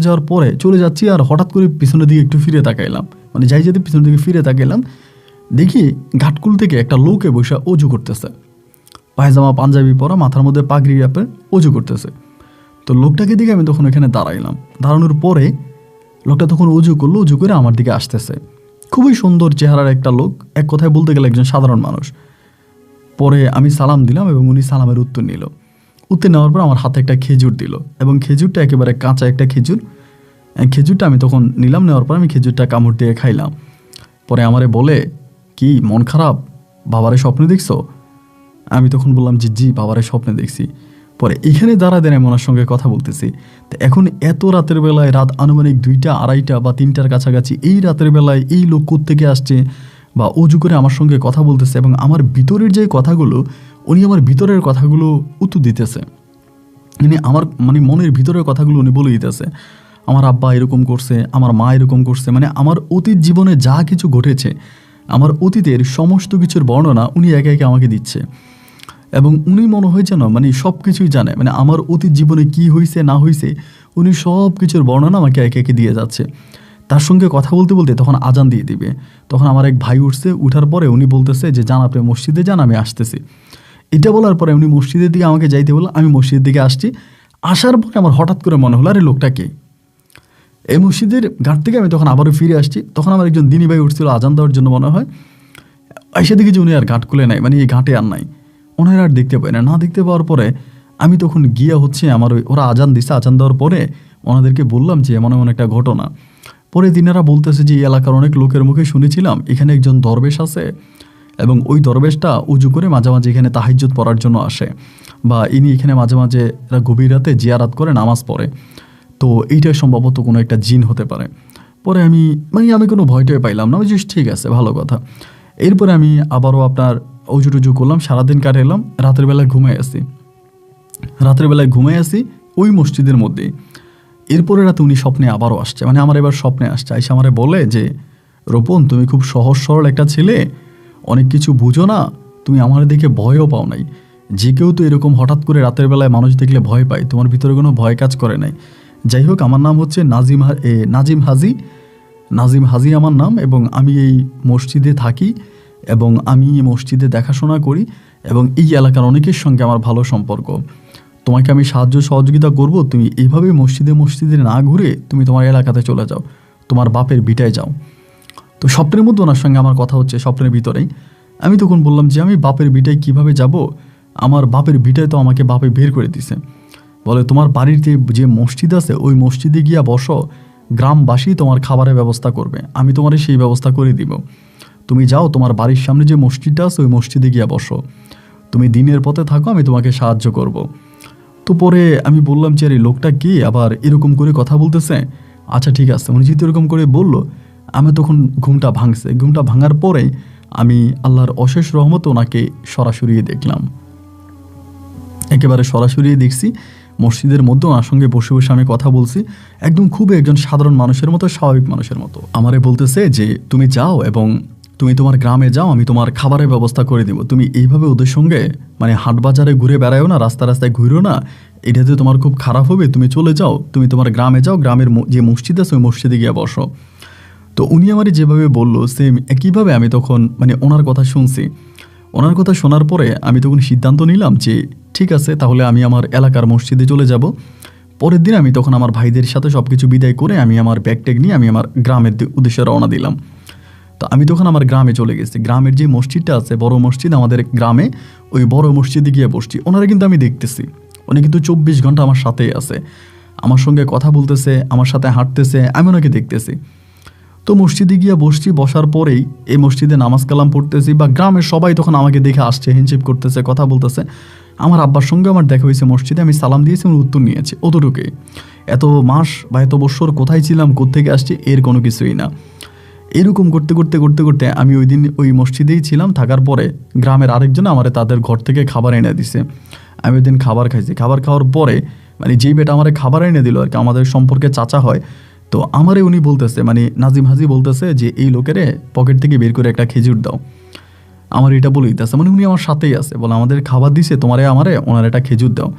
যাওয়ার পরে চলে যাচ্ছি, আর হঠাৎ করে পিছনের দিকে একটু ফিরে তাকাইলাম, মানে যাই যেতে পিছনের দিকে ফিরে তাকাইলাম, দেখি ঘাটকুল থেকে একটা লোকে বসে অজু করতেছে, পায়জামা পাঞ্জাবি পরা, মাথার মধ্যে পাগড়ি রাপে অজু করতেছে। তো লোকটাকে দিকে আমি তখন এখানে দাঁড়াইলাম, দাঁড়ানোর পরে লোকটা তখন অজু করলো, অজু করে আমার দিকে আসতেছে। খুবই সুন্দর চেহারার একটা লোক, এক কথায় বলতে গেলে একজন সাধারণ মানুষ। পরে আমি সালাম দিলাম এবং উনি সালামের উত্তর নিল। উত্তর নেওয়ার পর আমার হাতে একটা খেজুর দিল, এবং খেজুরটা একেবারে কাঁচা একটা খেজুর। খেজুরটা আমি তখন নিলাম, নেওয়ার পর আমি খেজুরটা কামড় দিয়ে খাইলাম। পরে আমারে বলে, কি মন খারাপ, বাবারে স্বপ্নে দেখছো? আমি তখন বললাম যে জি, বাবারে স্বপ্নে দেখছি। পরে এখানে দাঁড়ায় আমি ওনার সঙ্গে কথা বলতেছি। তো এখন এত রাতের বেলায়, রাত আনুমানিক 2টা 2:30 বা 3টার কাছাকাছি, এই রাতের বেলায় এই লোক কোত্থেকে আসছে বা অজু করে আমার সঙ্গে কথা বলতেছে, এবং আমার ভিতরের যে কথাগুলো, উনি আমার ভিতরের কথাগুলো উত্তর দিতেছে, মানে মনের ভিতরের কথাগুলো উনি বলে দিতেছে। আমার আব্বা এরকম করছে, আমার মা এরকম করছে, মানে আমার অতীত জীবনে যা কিছু ঘটেছে, আমার অতীতের সমস্ত কিছুর বর্ণনা উনি একে একে আমাকে দিচ্ছে। এবং উনি মনে হয় যেন মানে সব কিছুই জানে, মানে আমার অতীত জীবনে কি হয়েছে না হয়েছে, উনি সব কিছুর বর্ণনা আমাকে একে একে দিয়ে যাচ্ছে। তার সঙ্গে কথা বলতে বলতে তখন আজান দিয়ে দিবে। তখন আমার এক ভাই উঠছে, উঠার পরে উনি বলতেছে যে যান, আপনি মসজিদে যান, আমি আসতেছি। এটা বলার পরে উনি মসজিদের দিকে আমাকে যাইতে বলল, আমি মসজিদের দিকে আসছি। আসার পরে আমার হঠাৎ করে মনে হলো, আরে লোকটা কে? এই মসজিদের ঘাট থেকে আমি তখন আবারও ফিরে আসছি। তখন আমার একজন দিনী ভাই উঠছিল আজান দেওয়ার জন্য মনে হয়, এসে দেখি যে উনি আর ঘাট খুলে নাই, মানে এই ঘাটে আর নাই, ওনার আর দেখতে পাই না। না দেখতে পাওয়ার পরে আমি তখন গিয়ে হচ্ছে আমার ওরা আজান দিচ্ছে, আজান দেওয়ার পরে ওনাদেরকে বললাম যে এমন এমন একটা ঘটনা। পরে দিনারা বলতেছে যে এই এলাকার অনেক লোকের মুখে শুনেছিলাম এখানে একজন দরবেশ আছে, এবং ওই দরবেশটা উজু করে মাঝে মাঝে এখানে তাহাজ্জুদ পড়ার জন্য আসে, বা ইনি এখানে মাঝে মাঝে গভীর রাতে জিয়ারাত করে নামাজ পড়ে। তো এইটাই সম্ভবত কোনো একটা জিন হতে পারে। পরে আমি কোনো ভয়টাই পাইলাম না, বুঝিস ঠিক আছে, ভালো কথা। এরপরে আমি আবারও আপনার উজু টুজু করলাম, সারাদিন কাটাইলাম। রাতের বেলায় ঘুমাই আসি ওই মসজিদের মধ্যেই। এরপরে রাতে উনি স্বপ্নে আবারও আসছে, মানে আমার এবার স্বপ্নে আসছে, আইসা আমারে বলে যে রোপণ, তুমি খুব সহজ সরল একটা ছেলে, অনেক কিছু বুঝো না, তুমি আমার দেখে ভয়ও পাও নাই। যে কেউ তো এরকম হঠাৎ করে রাতের বেলায় মানুষ দেখলে ভয় পায়, তোমার ভিতরে কোনো ভয় কাজ করে নাই। যাই হোক, আমার নাম হচ্ছে নাজিম হাজি আমার নাম, এবং আমি এই মসজিদে থাকি, এবং আমি এই মসজিদে দেখাশোনা করি, এবং এই এলাকার অনেকের সঙ্গে আমার ভালো সম্পর্ক। তোমাকে আমি সাহায্য সহযোগিতা করব, তুমি এইভাবে মসজিদে না ঘুরে তুমি তোমার এলাকাতে চলে যাও, তোমার বাপের ভিটায় যাও। তো স্বপ্নের মধ্যে ওনার সঙ্গে আমার কথা হচ্ছে স্বপ্নের ভিতরেই। আমি তখন বললাম যে আমি বাপের ভিটায় কিভাবে যাব, আমার বাপের ভিটায় তো আমাকে বাপে বের করে দিছে। বলে তোমার বাড়িতে যে মসজিদ আছে ওই মসজিদে গিয়া বসো, গ্রামবাসী তোমার খাবারের ব্যবস্থা করবে, আমি তোমার সেই ব্যবস্থা করে দিব। তুমি যাও, তোমার বাড়ির সামনে যে মসজিদটা আছে ওই মসজিদে গিয়া বসো, তুমি দিনের পথে থাকো, আমি তোমাকে সাহায্য করব। তো পরে আমি বললাম যে আরে লোকটা কি আবার এরকম করে কথা বলতেছে। আচ্ছা ঠিক আছে, উনি যেহেতু এরকম করে বললো, আমি তখন ঘুমটা ভাঙছে। ঘুমটা ভাঙার পরে আমি আল্লাহর অশেষ রহমত ওনাকে সরাসরি দেখলাম, একেবারে সরাসরি দেখছি মসজিদের মধ্যে ওনার সঙ্গে বসে বসে আমি কথা বলছি, একদম খুবই একজন সাধারণ মানুষের মতো, স্বাভাবিক মানুষের মতো। আমারে বলতেছে যে তুমি যাও এবং তুমি তোমার গ্রামে যাও, আমি তোমার খাবারের ব্যবস্থা করে দেবো। তুমি এইভাবে ওদের সঙ্গে মানে হাট বাজারে ঘুরে বেড়ায়ও না, রাস্তায় ঘুরো না, এটাতে তোমার খুব খারাপ হবে, তুমি চলে যাও, তুমি তোমার গ্রামে যাও, গ্রামের যে মসজিদ আছে ওই মসজিদে গিয়ে বসো। তো উনি আমারে যেভাবে বললো সেম একইভাবে আমি তখন মানে ওনার কথা শুনছি। ওনার কথা শোনার পরে আমি তখন সিদ্ধান্ত নিলাম যে ঠিক আছে, তাহলে আমি আমার এলাকার মসজিদে চলে যাব। পরের দিন আমি তখন আমার ভাইদের সাথে সব কিছু বিদায় করে আমি আমার ব্যাগ ট্যাগ নিয়ে আমি আমার গ্রামের উদ্দেশ্যে রওনা দিলাম। তো আমি তখন আমার গ্রামে চলে গেছি। গ্রামের যে মসজিদটা আছে, বড় মসজিদ আমাদের গ্রামে, ওই বড় মসজিদে গিয়ে বসছি। ওনারা কিন্তু আমি দেখতেছি, উনি কিন্তু 24 ঘন্টা আমার সাথেই আছে, আমার সঙ্গে কথা বলতেছে, আমার সাথে হাঁটতেছে, আমি ওনাকে দেখতেছি। তো মসজিদে গিয়ে বসছি, বসার পরেই এই মসজিদে নামাজ কালাম পড়তেছি, বা গ্রামের সবাই তখন আমাকে দেখে আসছে, হ্যান্ডশেক করতেছে, কথা বলতেছে। আমার আব্বার সঙ্গে আমার দেখা হয়েছে মসজিদে, আমি সালাম দিয়েছি, আমি উত্তর নিয়েছি, অতটুকুই। এত মাস বা এত বছর কোথায় ছিলাম, কোত্থেকে আসছি, এর কোনো কিছুই না। এরকম করতে করতে করতে করতে আমি ওই দিন ওই মসজিদেই ছিলাম। থাকার পরে গ্রামের আরেকজন আমার তাদের ঘর থেকে খাবার এনে দিছে। আমি ওই দিন খাবার খাইছি। খাবার খাওয়ার পরে মানে যেই বেটা আমার খাবার এনে দিল আর কি, আমাদের সম্পর্কে চাচা হয়, তো আমারে উনি বলতেছে মানে নাজিম হাজি বলতেছে যে এই লোকেরে পকেট থেকে বের করে একটা খেজুর দাও। আমার এটা বলে দিতেছে, মানে উনি আমার সাথেই আছে, বলে আমাদের খাবার দিছে, আমারে ওনার একটা খেজুর দাও,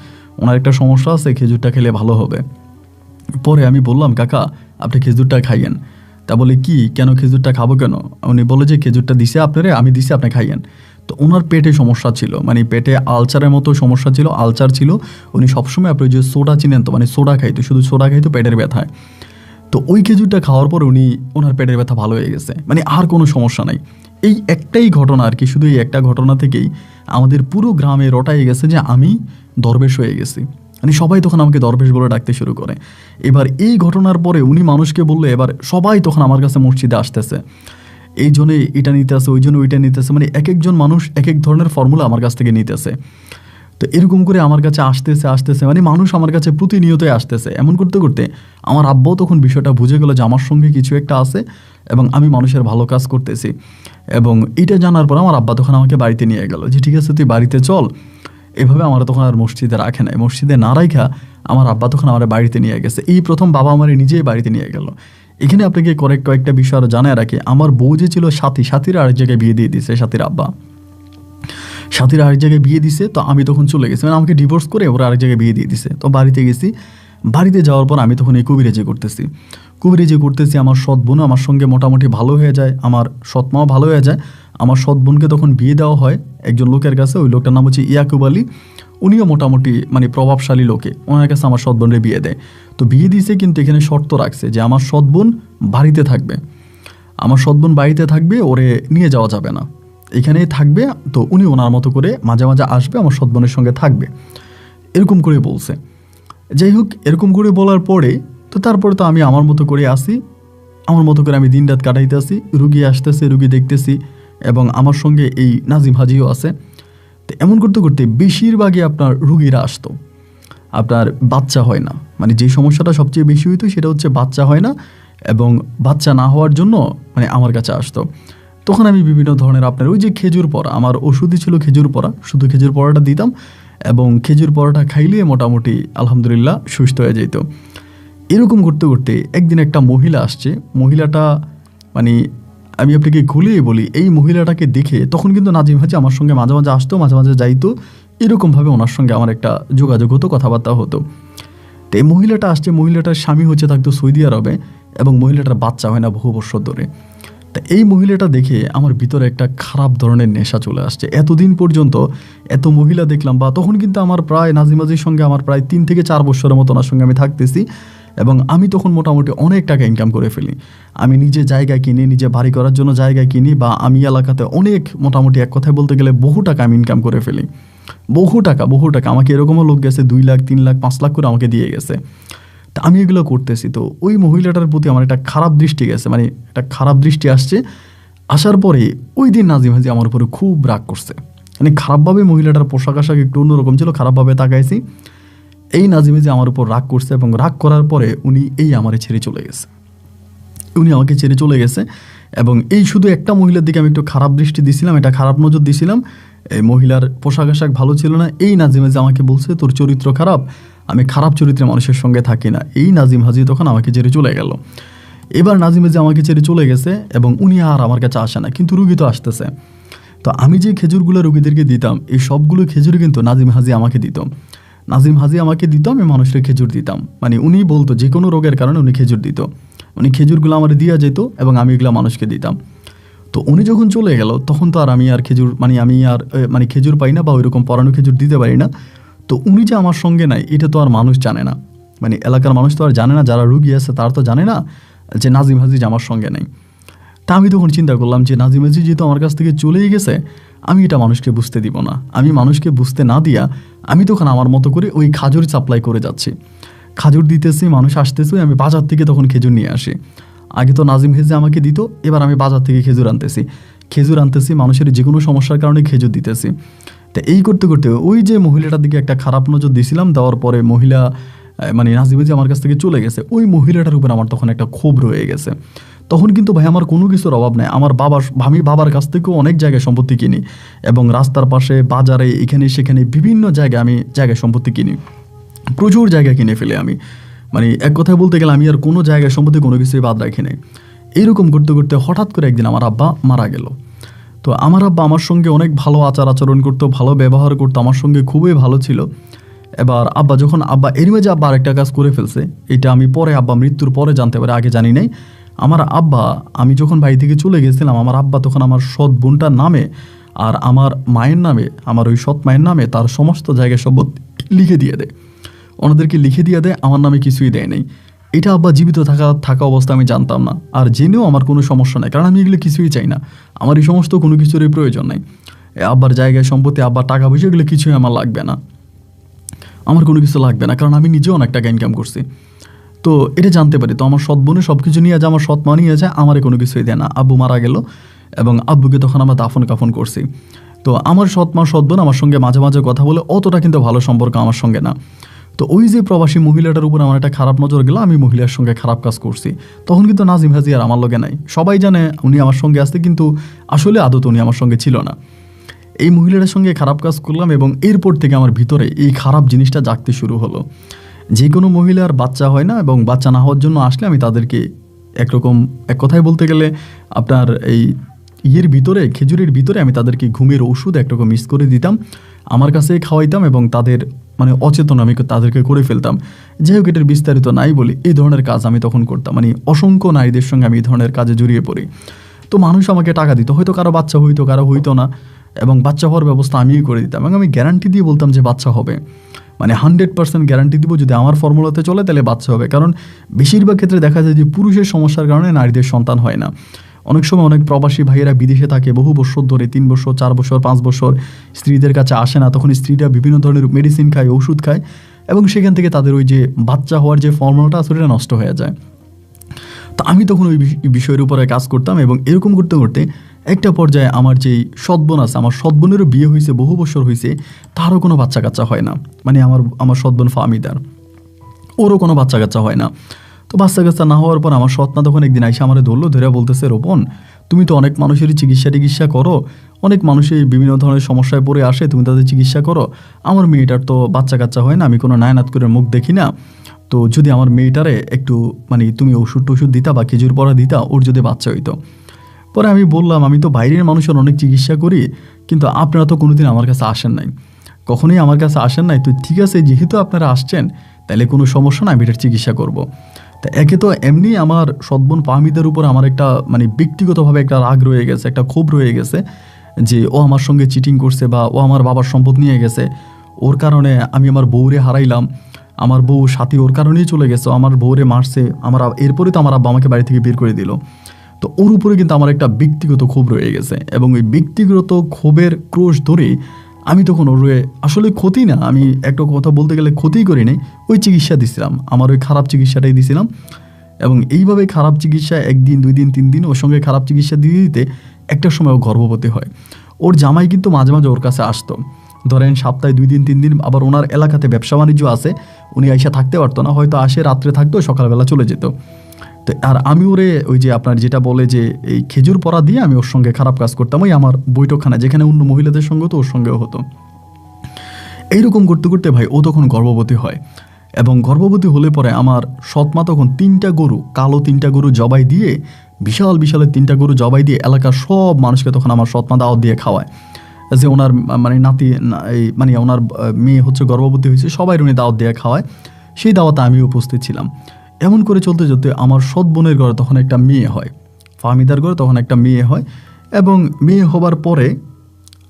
ওনার একটা সমস্যা আছে, খেজুরটা খেলে ভালো হবে। পরে আমি বললাম কাকা আপনি খেজুরটা খাইয়েন। তা বলে কি, কেন খেজুরটা খাবো কেন? উনি বলে যে খেজুরটা দিছে আপনারে, আমি দিছি, আপনি খাইয়েন। তো ওনার পেটে সমস্যা ছিল, মানে পেটে আলচারের মতো সমস্যা ছিল, আলচার ছিল। উনি সবসময় আপনি যে সোডা চিনেন তো, মানে সোডা খাইতো, শুধু সোডা খাইতো পেটের ব্যথায়। তো ওই খেজুরটা খাওয়ার পর ওনার পেটের ব্যথা ভালো হয়ে গেছে, মানে আর কোনো সমস্যা নাই। এই একটাই ঘটনা আর কি, শুধু এই একটা ঘটনা থেকেই আমাদের পুরো গ্রামে রটাই গেছে যে আমি দরবেশ হয়ে গেছি। মানে সবাই তখন আমাকে দরবেশ বলে ডাকতে শুরু করে। এবার এই ঘটনার পরে উনি মানুষকে বললে এবার সবাই তখন আমার কাছে মসজিদে আসতেছে, এই জন্যে এটা নিতে আসে, ওই জন্য ওইটা নিতেছে, মানে এক একজন মানুষ এক এক ধরনের ফর্মুলা আমার কাছ থেকে নিতেছে। তো এরকম করে আমার কাছে আসতেছে মানে মানুষ আমার কাছে প্রতিনিয়তই আসতেছে। এমন করতে করতে আমার আব্বাও তখন বিষয়টা বুঝে গেল যে আমার সঙ্গে কিছু একটা আছে এবং আমি মানুষের ভালো কাজ করতেছি। এবং এটা জানার পর আমার আব্বা তখন আমাকে বাড়িতে নিয়ে গেল যে ঠিক আছে তুই বাড়িতে চল। এভাবে আমার তখন আর মসজিদে রাখে নাই, মসজিদে না রাখা আমার আব্বা তখন আমার বাড়িতে নিয়ে গেছে। এই প্রথম বাবা আমার নিজেই বাড়িতে নিয়ে গেল। এখানে আপনাকে কয়েকটা বিষয় আরও জানায় রাখি, আমার বউ যে ছিল সাথীর আরেক জায়গায় বিয়ে দিয়ে দিয়েছে, সাথীর আব্বা সাথীর আরেক জায়গায় বিয়ে দিছে। তো আমি তখন চলে গেছি, মানে আমাকে ডিভোর্স করে ওরা আরেক জায়গায় বিয়ে দিয়ে দিছে। তো বাড়িতে গেছি, বাড়িতে যাওয়ার পর আমি তখন এই কবিরাজি করতেছি। আমার সৎ বোন আমার সঙ্গে মোটামুটি ভালো হয়ে যায়, আমার সৎ মাও ভালো হয়ে যায়। আমার সৎ বোনকে তখন বিয়ে দেওয়া হয় একজন লোকের কাছে, ওই লোকটার নাম হচ্ছে ইয়াকুব আলী। উনিও মোটামুটি মানে প্রভাবশালী লোকে, ওনার কাছে আমার সৎ বোনের বিয়ে দেয়। তো বিয়ে দিয়েছে, কিন্তু এখানে শর্ত রাখছে যে আমার সৎ বোন বাড়িতে থাকবে, ওরে নিয়ে যাওয়া যাবে না, এখানেই থাকবে। তো উনি ওনার মতো করে মাঝে মাঝে আসবে, আমার সৎ বোনের সঙ্গে থাকবে, এরকম করে বলছে। যাই হোক, এরকম করে বলার পরে তো তারপরে তো আমি আমার মতো করে আসি, আমার মতো করে আমি দিন রাত কাটাইতে আসি, রুগী আসতেছে, রুগী দেখতেছি, এবং আমার সঙ্গে এই নাজিম হাজিও আছে। তো এমন করতে করতে বেশিরভাগই আপনার রুগীরা আসতো, আপনার বাচ্চা হয় না, মানে যে সমস্যাটা সবচেয়ে বেশি হইতো সেটা হচ্ছে বাচ্চা হয় না, এবং বাচ্চা না হওয়ার জন্য মানে আমার কাছে আসতো। তখন আমি বিভিন্ন ধরনের আপনার ওই যে খেজুর পড়া, আমার ওষুধই ছিল খেজুর পড়া, শুধু খেজুর পড়াটা দিতাম, এবং খেজুর পড়াটা খাইলে মোটামুটি আলহামদুলিল্লাহ সুস্থ হয়ে যেত। এরকম করতে করতে একদিন একটা মহিলা আসছে, মহিলাটা মানে আমি আপনাকে খুলেই বলি, এই মহিলাটাকে দেখে তখন কিন্তু নাজিম হাজি আমার সঙ্গে মাঝে মাঝে আসতো, মাঝে মাঝে যাইতো, এরকমভাবে ওনার সঙ্গে আমার একটা যোগাযোগ হতো, কথাবার্তা হতো। তো এই মহিলাটা আসছে, মহিলাটার স্বামী হচ্ছে থাকতো সৌদি আরবে, এবং মহিলাটার বাচ্চা হয় না বহু বছর ধরে। তা এই মহিলাটা দেখে আমার ভিতরে একটা খারাপ ধরনের নেশা চলে আসছে। এতদিন পর্যন্ত এত মহিলা দেখলাম, বা তখন কিন্তু আমার প্রায় নাজিম হাজির সঙ্গে আমার প্রায় 3 থেকে 4 বছরের মতো ওনার সঙ্গে আমি থাকতেছি, এবং আমি তখন মোটামুটি অনেক টাকা ইনকাম করে ফেলি। আমি নিজে জায়গা কিনি, নিজে বাড়ি করার জন্য জায়গা কিনি, বা আমি এলাকাতে অনেক মোটামুটি এক কথায় বলতে গেলে বহু টাকা আমি ইনকাম করে ফেলি। বহু টাকা। আমাকে এরকমও লোক গেছে 2 লাখ 3 লাখ 5 লাখ করে আমাকে দিয়ে গেছে। তা আমি এগুলো করতেছি, তো ওই মহিলাটার প্রতি আমার একটা খারাপ দৃষ্টি গেছে, মানে একটা খারাপ দৃষ্টি আসছে। আসার পরে ওই দিন নাজিম হাজি আমার উপরে খুব রাগ করছে, মানে খারাপভাবে। মহিলাটার পোশাক আশাক একটু অন্যরকম ছিল, খারাপভাবে তাকাইছি। এই নাজিম হাজি আমার উপর রাগ করছে, এবং রাগ করার পরে উনি আমারে ছেড়ে চলে গেছে। উনি আমাকে ছেড়ে চলে গেছে, এবং এই শুধু একটা মহিলার দিকে আমি একটু খারাপ দৃষ্টি দিছিলাম, এটা খারাপ নজর দিছিলাম। এই মহিলার পোশাক আশাক ভালো ছিল না। এই নাজিম হাজি আমাকে বলছে তোর চরিত্র খারাপ, আমি খারাপ চরিত্রের মানুষের সঙ্গে থাকি না। এই নাজিম হাজি তখন আমাকে ছেড়ে চলে গেল। এবার নাজিম হাজি আমাকে ছেড়ে চলে গেছে, এবং উনি আর আমার কাছে আসে না, কিন্তু রুগী তো আসতেছে। তো আমি যে খেজুরগুলো রুগীদেরকে দিতাম, এই সবগুলো খেজুর কিন্তু নাজিম হাজি আমাকে দিত। আমি মানুষের খেজুর দিতাম, মানে উনি বলতো যে কোনো রোগের কারণে উনি খেজুর দিত। উনি খেজুরগুলো আমার দিয়া যেত, এবং আমি এগুলো মানুষকে দিতাম। তো উনি যখন চলে গেল, তখন তো আর আমি খেজুর খেজুর পাই না, বা ওইরকম পরানো খেজুর দিতে পারি না। তো উনি যে আমার সঙ্গে নাই, এটা তো আর মানুষ জানে না, মানে এলাকার মানুষ তো আর জানে না, যারা রুগী আছে তার তো জানে না যে নাজিম হাজি যে আমার সঙ্গে নেই। তা আমি তখন চিন্তা করলাম যে নাজিম হাজি যেহেতু আমার কাছ থেকে চলেই গেছে, আমি এটা মানুষকে বুঝতে দিব না। আমি মানুষকে বুঝতে না দিয়া আমি তখন আমার মতো করে ওই খাজুর সাপ্লাই করে যাচ্ছি, খাজুর দিতেছি, মানুষ আসতেছে, আমি বাজার থেকে তখন খেজুর নিয়ে আসি। আগে তো নাজিম হাজি আমাকে দিত, এবার আমি বাজার থেকে খেজুর আনতেছি, মানুষের যে কোনো সমস্যার কারণে খেজুর দিতেছি। তো এই করতে করতে ওই যে মহিলাটার দিকে একটা খারাপ নজর দিছিলাম, দেওয়ার পরে মহিলা নাজিম হাজি আমার কাছ থেকে চলে গেছে। ওই মহিলাটার উপর আমার তখন একটা ক্ষোভ রয়ে গেছে। তখন কিন্তু ভাই আমার কোনো কিছুর অভাব নেই। আমি বাবার কাছ থেকেও অনেক জায়গায় সম্পত্তি কিনি, এবং রাস্তার পাশে, বাজারে, এখানে সেখানে বিভিন্ন জায়গায় আমি জায়গায় সম্পত্তি কিনি, প্রচুর জায়গা কিনে ফেলে আমি। মানে এক কথায় বলতে গেলে আমি আর কোনো জায়গায় সম্পত্তি কোনো কিছুই বাদ রাখি নাই। এইরকম করতে করতে হঠাৎ করে একদিন আমার আব্বা মারা গেল। তো আমার আব্বা আমার সঙ্গে অনেক ভালো আচরণ করতো, ভালো ব্যবহার করতো, আমার সঙ্গে খুবই ভালো ছিল। এবার আব্বা এর মাঝে আরেকটা কাজ করে ফেলছে, এটা আমি পরে মৃত্যুর পরে জানতে পারি, আগে জানি নাই। আমি যখন বাড়ি থেকে চলে গেছিলাম, আমার আব্বা তখন আমার সৎ বোনটার নামে আর আমার মায়ের নামে, আমার ওই সৎ মায়ের নামে তার সমস্ত জায়গায় সম্পত্তি লিখে দিয়ে দেয়, ওনাদেরকে লিখে দিয়ে দেয়, আমার নামে কিছুই দেয় নাই। এটা আব্বা জীবিত থাকা অবস্থা আমি জানতাম না, আর জেনেও আমার কোনো সমস্যা নাই, কারণ আমি এগুলো কিছুই চাই না, আমার এই সমস্ত কোনো কিছুরই প্রয়োজন নাই। আব্বার জায়গায় সম্পত্তি, আব্বার টাকা পয়সা, এগুলো কিছুই আমার লাগবে না, আমার কোনো কিছু লাগবে না, কারণ আমি নিজেও অনেক টাকা ইনকাম করছি। তো এটা জানতে পারি। তো আমার সৎ বোনে সব কিছু নিয়ে যায়, আমার সৎ মা নিয়ে যায়, আমারে কোনো কিছুই দেয় না। আব্বু মারা গেল, এবং আব্বুকে তখন আমরা দাফন কাফন করছি। তো আমার সৎ বোন আমার সঙ্গে মাঝে মাঝে কথা বলে, অতটা কিন্তু ভালো সম্পর্ক আমার সঙ্গে না। তো ওই যে প্রবাসী মহিলাটার উপর আমার একটা খারাপ নজর গেল, আমি মহিলার সঙ্গে খারাপ কাজ করছি। তখন কিন্তু নাজিম হাজি আর আমার লগে নাই, সবাই জানে উনি আমার সঙ্গে আসতে, কিন্তু আসলে আদত উনি আমার সঙ্গে ছিল না। এই মহিলাটার সঙ্গে খারাপ কাজ করলাম, এবং এরপর থেকে আমার ভিতরে এই খারাপ জিনিসটা জাগতে শুরু হলো। যে কোনো মহিলার বাচ্চা হয় না, এবং বাচ্চা না হওয়ার জন্য আসলে আমি তাদেরকে এক কথায় বলতে গেলে আপনার এই খেজুরের ভিতরে আমি তাদেরকে ঘুমের ওষুধ একরকম মিক্স করে দিতাম, আমার কাছে খাওয়াইতাম, এবং তাদের অচেতন আমি তাদেরকে করে ফেলতাম। যাই হোক, এটার বিস্তারিত নাই বলি, এই ধরনের কাজ আমি তখন করতাম। অসংখ্য নারীদের সঙ্গে আমি এই ধরনের কাজে জড়িয়ে পড়ি। তো মানুষ আমাকে টাকা দিত, হয়তো কারো বাচ্চা হইতো, কারো হইতো না, এবং বাচ্চা হওয়ার ব্যবস্থা আমিই করে দিতাম, এবং আমি গ্যারান্টি দিয়ে বলতাম যে বাচ্চা হবে, 100% গ্যারান্টি দিব, যদি আমার ফর্মুলাতে চলে তাহলে বাচ্চা হবে। কারণ বেশিরভাগ ক্ষেত্রে দেখা যায় যে পুরুষের সমস্যার কারণে নারীদের সন্তান হয় না। অনেক সময় অনেক প্রবাসী ভাইয়েরা বিদেশে থাকে বহু বছর ধরে, 3 বছর 4 বছর 5 বছর, স্ত্রীদের কাছে আসে না, তখন স্ত্রীরা বিভিন্ন ধরনের মেডিসিন খায়, ওষুধ খায়, এবং সেখান থেকে তাদের ওই যে বাচ্চা হওয়ার যে ফর্মুলাটা আসলে নষ্ট হয়ে যায়। তো আমি তখন ওই বিষয়ের উপরে কাজ করতাম, এবং এরকম করতে করতে একটা পর্যায়ে আমার যেই সৎবোন আছে, আমার সৎবোনেরও বিয়ে হয়েছে, বহু বছর হয়েছে, তারও কোনো বাচ্চা কাচ্চা হয় না। আমার সৎবোন ফাহমিদার, ওরও কোনো বাচ্চা কাচ্চা হয় না। তো বাচ্চা কাচ্চা না হওয়ার পর আমার সৎ মা তখন একদিন আইসা আমার ধরে বলতেছে, রোপন, তুমি তো অনেক মানুষেরই চিকিৎসা করো, অনেক মানুষই বিভিন্ন ধরনের সমস্যায় পড়ে আসে, তুমি তাদের চিকিৎসা করো, আমার মেয়েটার তো বাচ্চা কাচ্চা হয় না, আমি কোনো নায়নাত করে মুখ দেখি না, তো যদি আমার মেয়েটারে একটু তুমি ওষুধ দিতা বা খেজুর পড়া দিতা, ওর যদি বাচ্চা হইতো। পরে আমি বললাম, আমি তো বাইরের মানুষের অনেক চিকিৎসা করি, কিন্তু আপনারা তো কোনোদিন আমার কাছে আসেন নাই, কখনোই আমার কাছে আসেন নাই, তো ঠিক আছে, যেহেতু আপনারা আসছেন তাহলে কোনো সমস্যা না, আমি এটার চিকিৎসা করব। তা একে তো এমনি আমার সৎবোন ফাহমিদের উপর আমার একটা ব্যক্তিগতভাবে একটা রাগ রয়ে গেছে, একটা ক্ষোভ রয়ে গেছে, যে ও আমার সঙ্গে চিটিং করছে, বা ও আমার বাবার সম্পদ নিয়ে গেছে, ওর কারণে আমি আমার বউরে হারাইলাম, আমার বউ সাথী ওর কারণেই চলে গেছে, আমার বউরে মারছে, আমার এরপরে তো আমার আব্বা আমাকে বাড়ি থেকে বের করে দিল। তো ওর উপরে কিন্তু আমার একটা ব্যক্তিগত ক্ষোভ রয়ে গেছে, এবং ওই ব্যক্তিগত ক্ষোভের ক্রোশ ধরে আমি তখন ওর আসলে ক্ষতি না, আমি একটা কথা বলতে গেলে ক্ষতিই করি নাই, ওই চিকিৎসা দিছিলাম, আমার ওই খারাপ চিকিৎসাটাই দিছিলাম। এবং এইভাবে খারাপ চিকিৎসা 1 দিন 2 দিন 3 দিন ওর সঙ্গে খারাপ চিকিৎসা দিয়ে দিতে একটা সময় ও গর্ভবতী হয়। ওর জামাই কিন্তু মাঝে মাঝে ওর কাছে আসতো, ধরেন সপ্তাহে 2 দিন 3 দিন, আবার ওনার এলাকাতে ব্যবসা বাণিজ্য আছে, উনি আইসা থাকতে পারতো না, হয়তো আসে রাত্রে থাকতো, সকালবেলা চলে যেত। তো আর আমি ওরে ওই যে আপনার যেটা বলে যে এই খেজুর পরা দিয়ে আমি ওর সঙ্গে খারাপ কাজ করতাম, ওই আমার বৈঠকখানা যেখানে অন্য মহিলাদের সঙ্গে তো ওর সঙ্গেও হতো। এইরকম করতে করতে ভাই ও তখন গর্ভবতী হয়, এবং গর্ভবতী হলে পরে আমার সৎমা তখন 3টা গরু, কালো 3টা গরু জবাই দিয়ে, বিশাল বিশালের 3টা গরু জবাই দিয়ে এলাকার সব মানুষকে তখন আমার সৎমা দাওয়াত দিয়ে খাওয়ায়, যে ওনার মানে নাতি এই মানে ওনার মেয়ে হচ্ছে গর্ভবতী হয়েছে, সবাই উনি দাওয়াত দিয়ে খাওয়ায়। সেই দাওয়াতে আমি উপস্থিত ছিলাম। এমন করে চলতে চলতে আমার সৎ বোনের ঘরে তখন একটা মেয়ে হয়, ফাহমিদার ঘরে তখন একটা মেয়ে হয়। এবং মেয়ে হবার পরে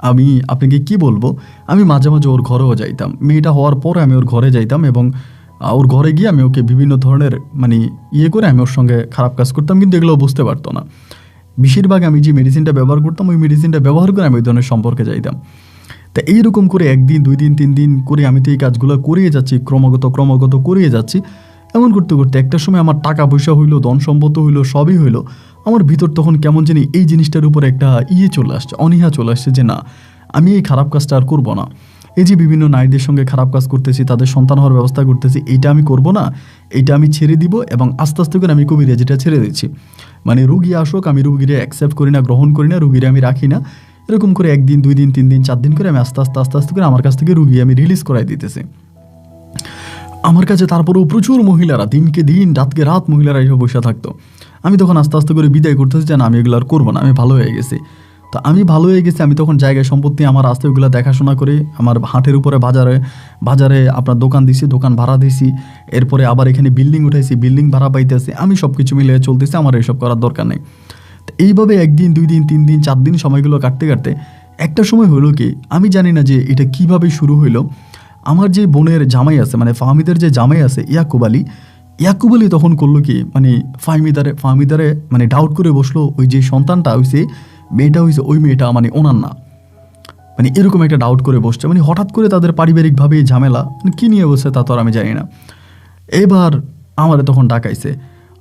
আমি আপনাকে কি বলবো, আমি মাঝে মাঝে ওর ঘরেও যাইতাম, মেয়েটা হওয়ার পরে আমি ওর ঘরে যাইতাম, এবং ওর ঘরে গিয়ে আমি ওকে বিভিন্ন ধরনের মানে করে আমি ওর সঙ্গে খারাপ কাজ করতাম, কিন্তু এগুলো বুঝতে পারতো না। বেশিরভাগ আমি যে মেডিসিনটা ব্যবহার করতাম, ওই মেডিসিনটা ব্যবহার করে আমি ওই ধরনের সম্পর্কে যাইতাম। তা এইরকম করে 1 দিন 2 দিন 3 দিন করে আমি তো এই কাজগুলো করিয়ে যাচ্ছি, ক্রমাগত করিয়ে যাচ্ছি। এমন করতে করতে একটা সময় আমার টাকা পয়সা হইলো, ধন সম্পদ হইলো, সবই হইলো, আমার ভিতর তখন কেমন জানি এই জিনিসটার উপর একটা চলে আসছে, অনীহা চলে আসছে, যে না আমি এই খারাপ কাজটা আর করবো না। এই যে বিভিন্ন নারীদের সঙ্গে খারাপ কাজ করতেছি, তাদের সন্তান হওয়ার ব্যবস্থা করতেছি, এইটা আমি করব না, এইটা আমি ছেড়ে দিব। এবং আস্তে আস্তে করে আমি কবিরাজিটা ছেড়ে দিচ্ছি, মানে রুগী আসুক আমি রুগীরে অ্যাকসেপ্ট করি না, গ্রহণ করি না, রুগীরে আমি রাখি না। এরকম করে 1 দিন 2 দিন 3 দিন 4 দিন করে আমি আস্তে আস্তে করে আমার কাছ থেকে রুগী আমি রিলিজ করাই দিতেছি। আমার কাছে তারপরেও প্রচুর মহিলারা, দিনকে দিন রাতকে রাত মহিলারা এসে বসে থাকতো। আমি তখন আস্তে আস্তে করে বিদায় করতেছি, যে না আমি এগুলো আর করবো না, আমি ভালো হয়ে গেছি। তো আমি ভালো হয়ে গেছি, আমি তখন জায়গায় সম্পত্তি আমার আস্তে ওইগুলো দেখাশোনা করে, আমার হাটের উপরে বাজারে আপনার দোকান দিছি, দোকান ভাড়া দিছি, এরপরে আবার এখানে বিল্ডিং উঠাইছি, বিল্ডিং ভাড়া পাইতেছি, আমি সব কিছু মিলিয়ে চলতেছি, আমার এইসব করার দরকার নেই। তো এইভাবে 1 দিন 2 দিন 3 দিন 4 দিন সময়গুলো কাটতে কাটতে একটা সময় হলো কি, আমি জানি না যে এটা কিভাবে শুরু হইলো। আমার যে বোনের জামাই আছে, মানে ফাহমিদের যে জামাই আছে ইয়াকুব আলী তখন করলো কি, মানে ফাহমিদারে মানে ডাউট করে বসলো, ওই যে সন্তানটা হয়েছে, মেয়েটা হয়েছে, ওই মেয়েটা মানে ওনার না, মানে এরকম একটা ডাউট করে বসছে। মানে হঠাৎ করে তাদের পারিবারিকভাবে ঝামেলা, মানে কী নিয়ে বসছে তা তো আর আমি জানি না। এবার আমারে তখন ডাকাইছে,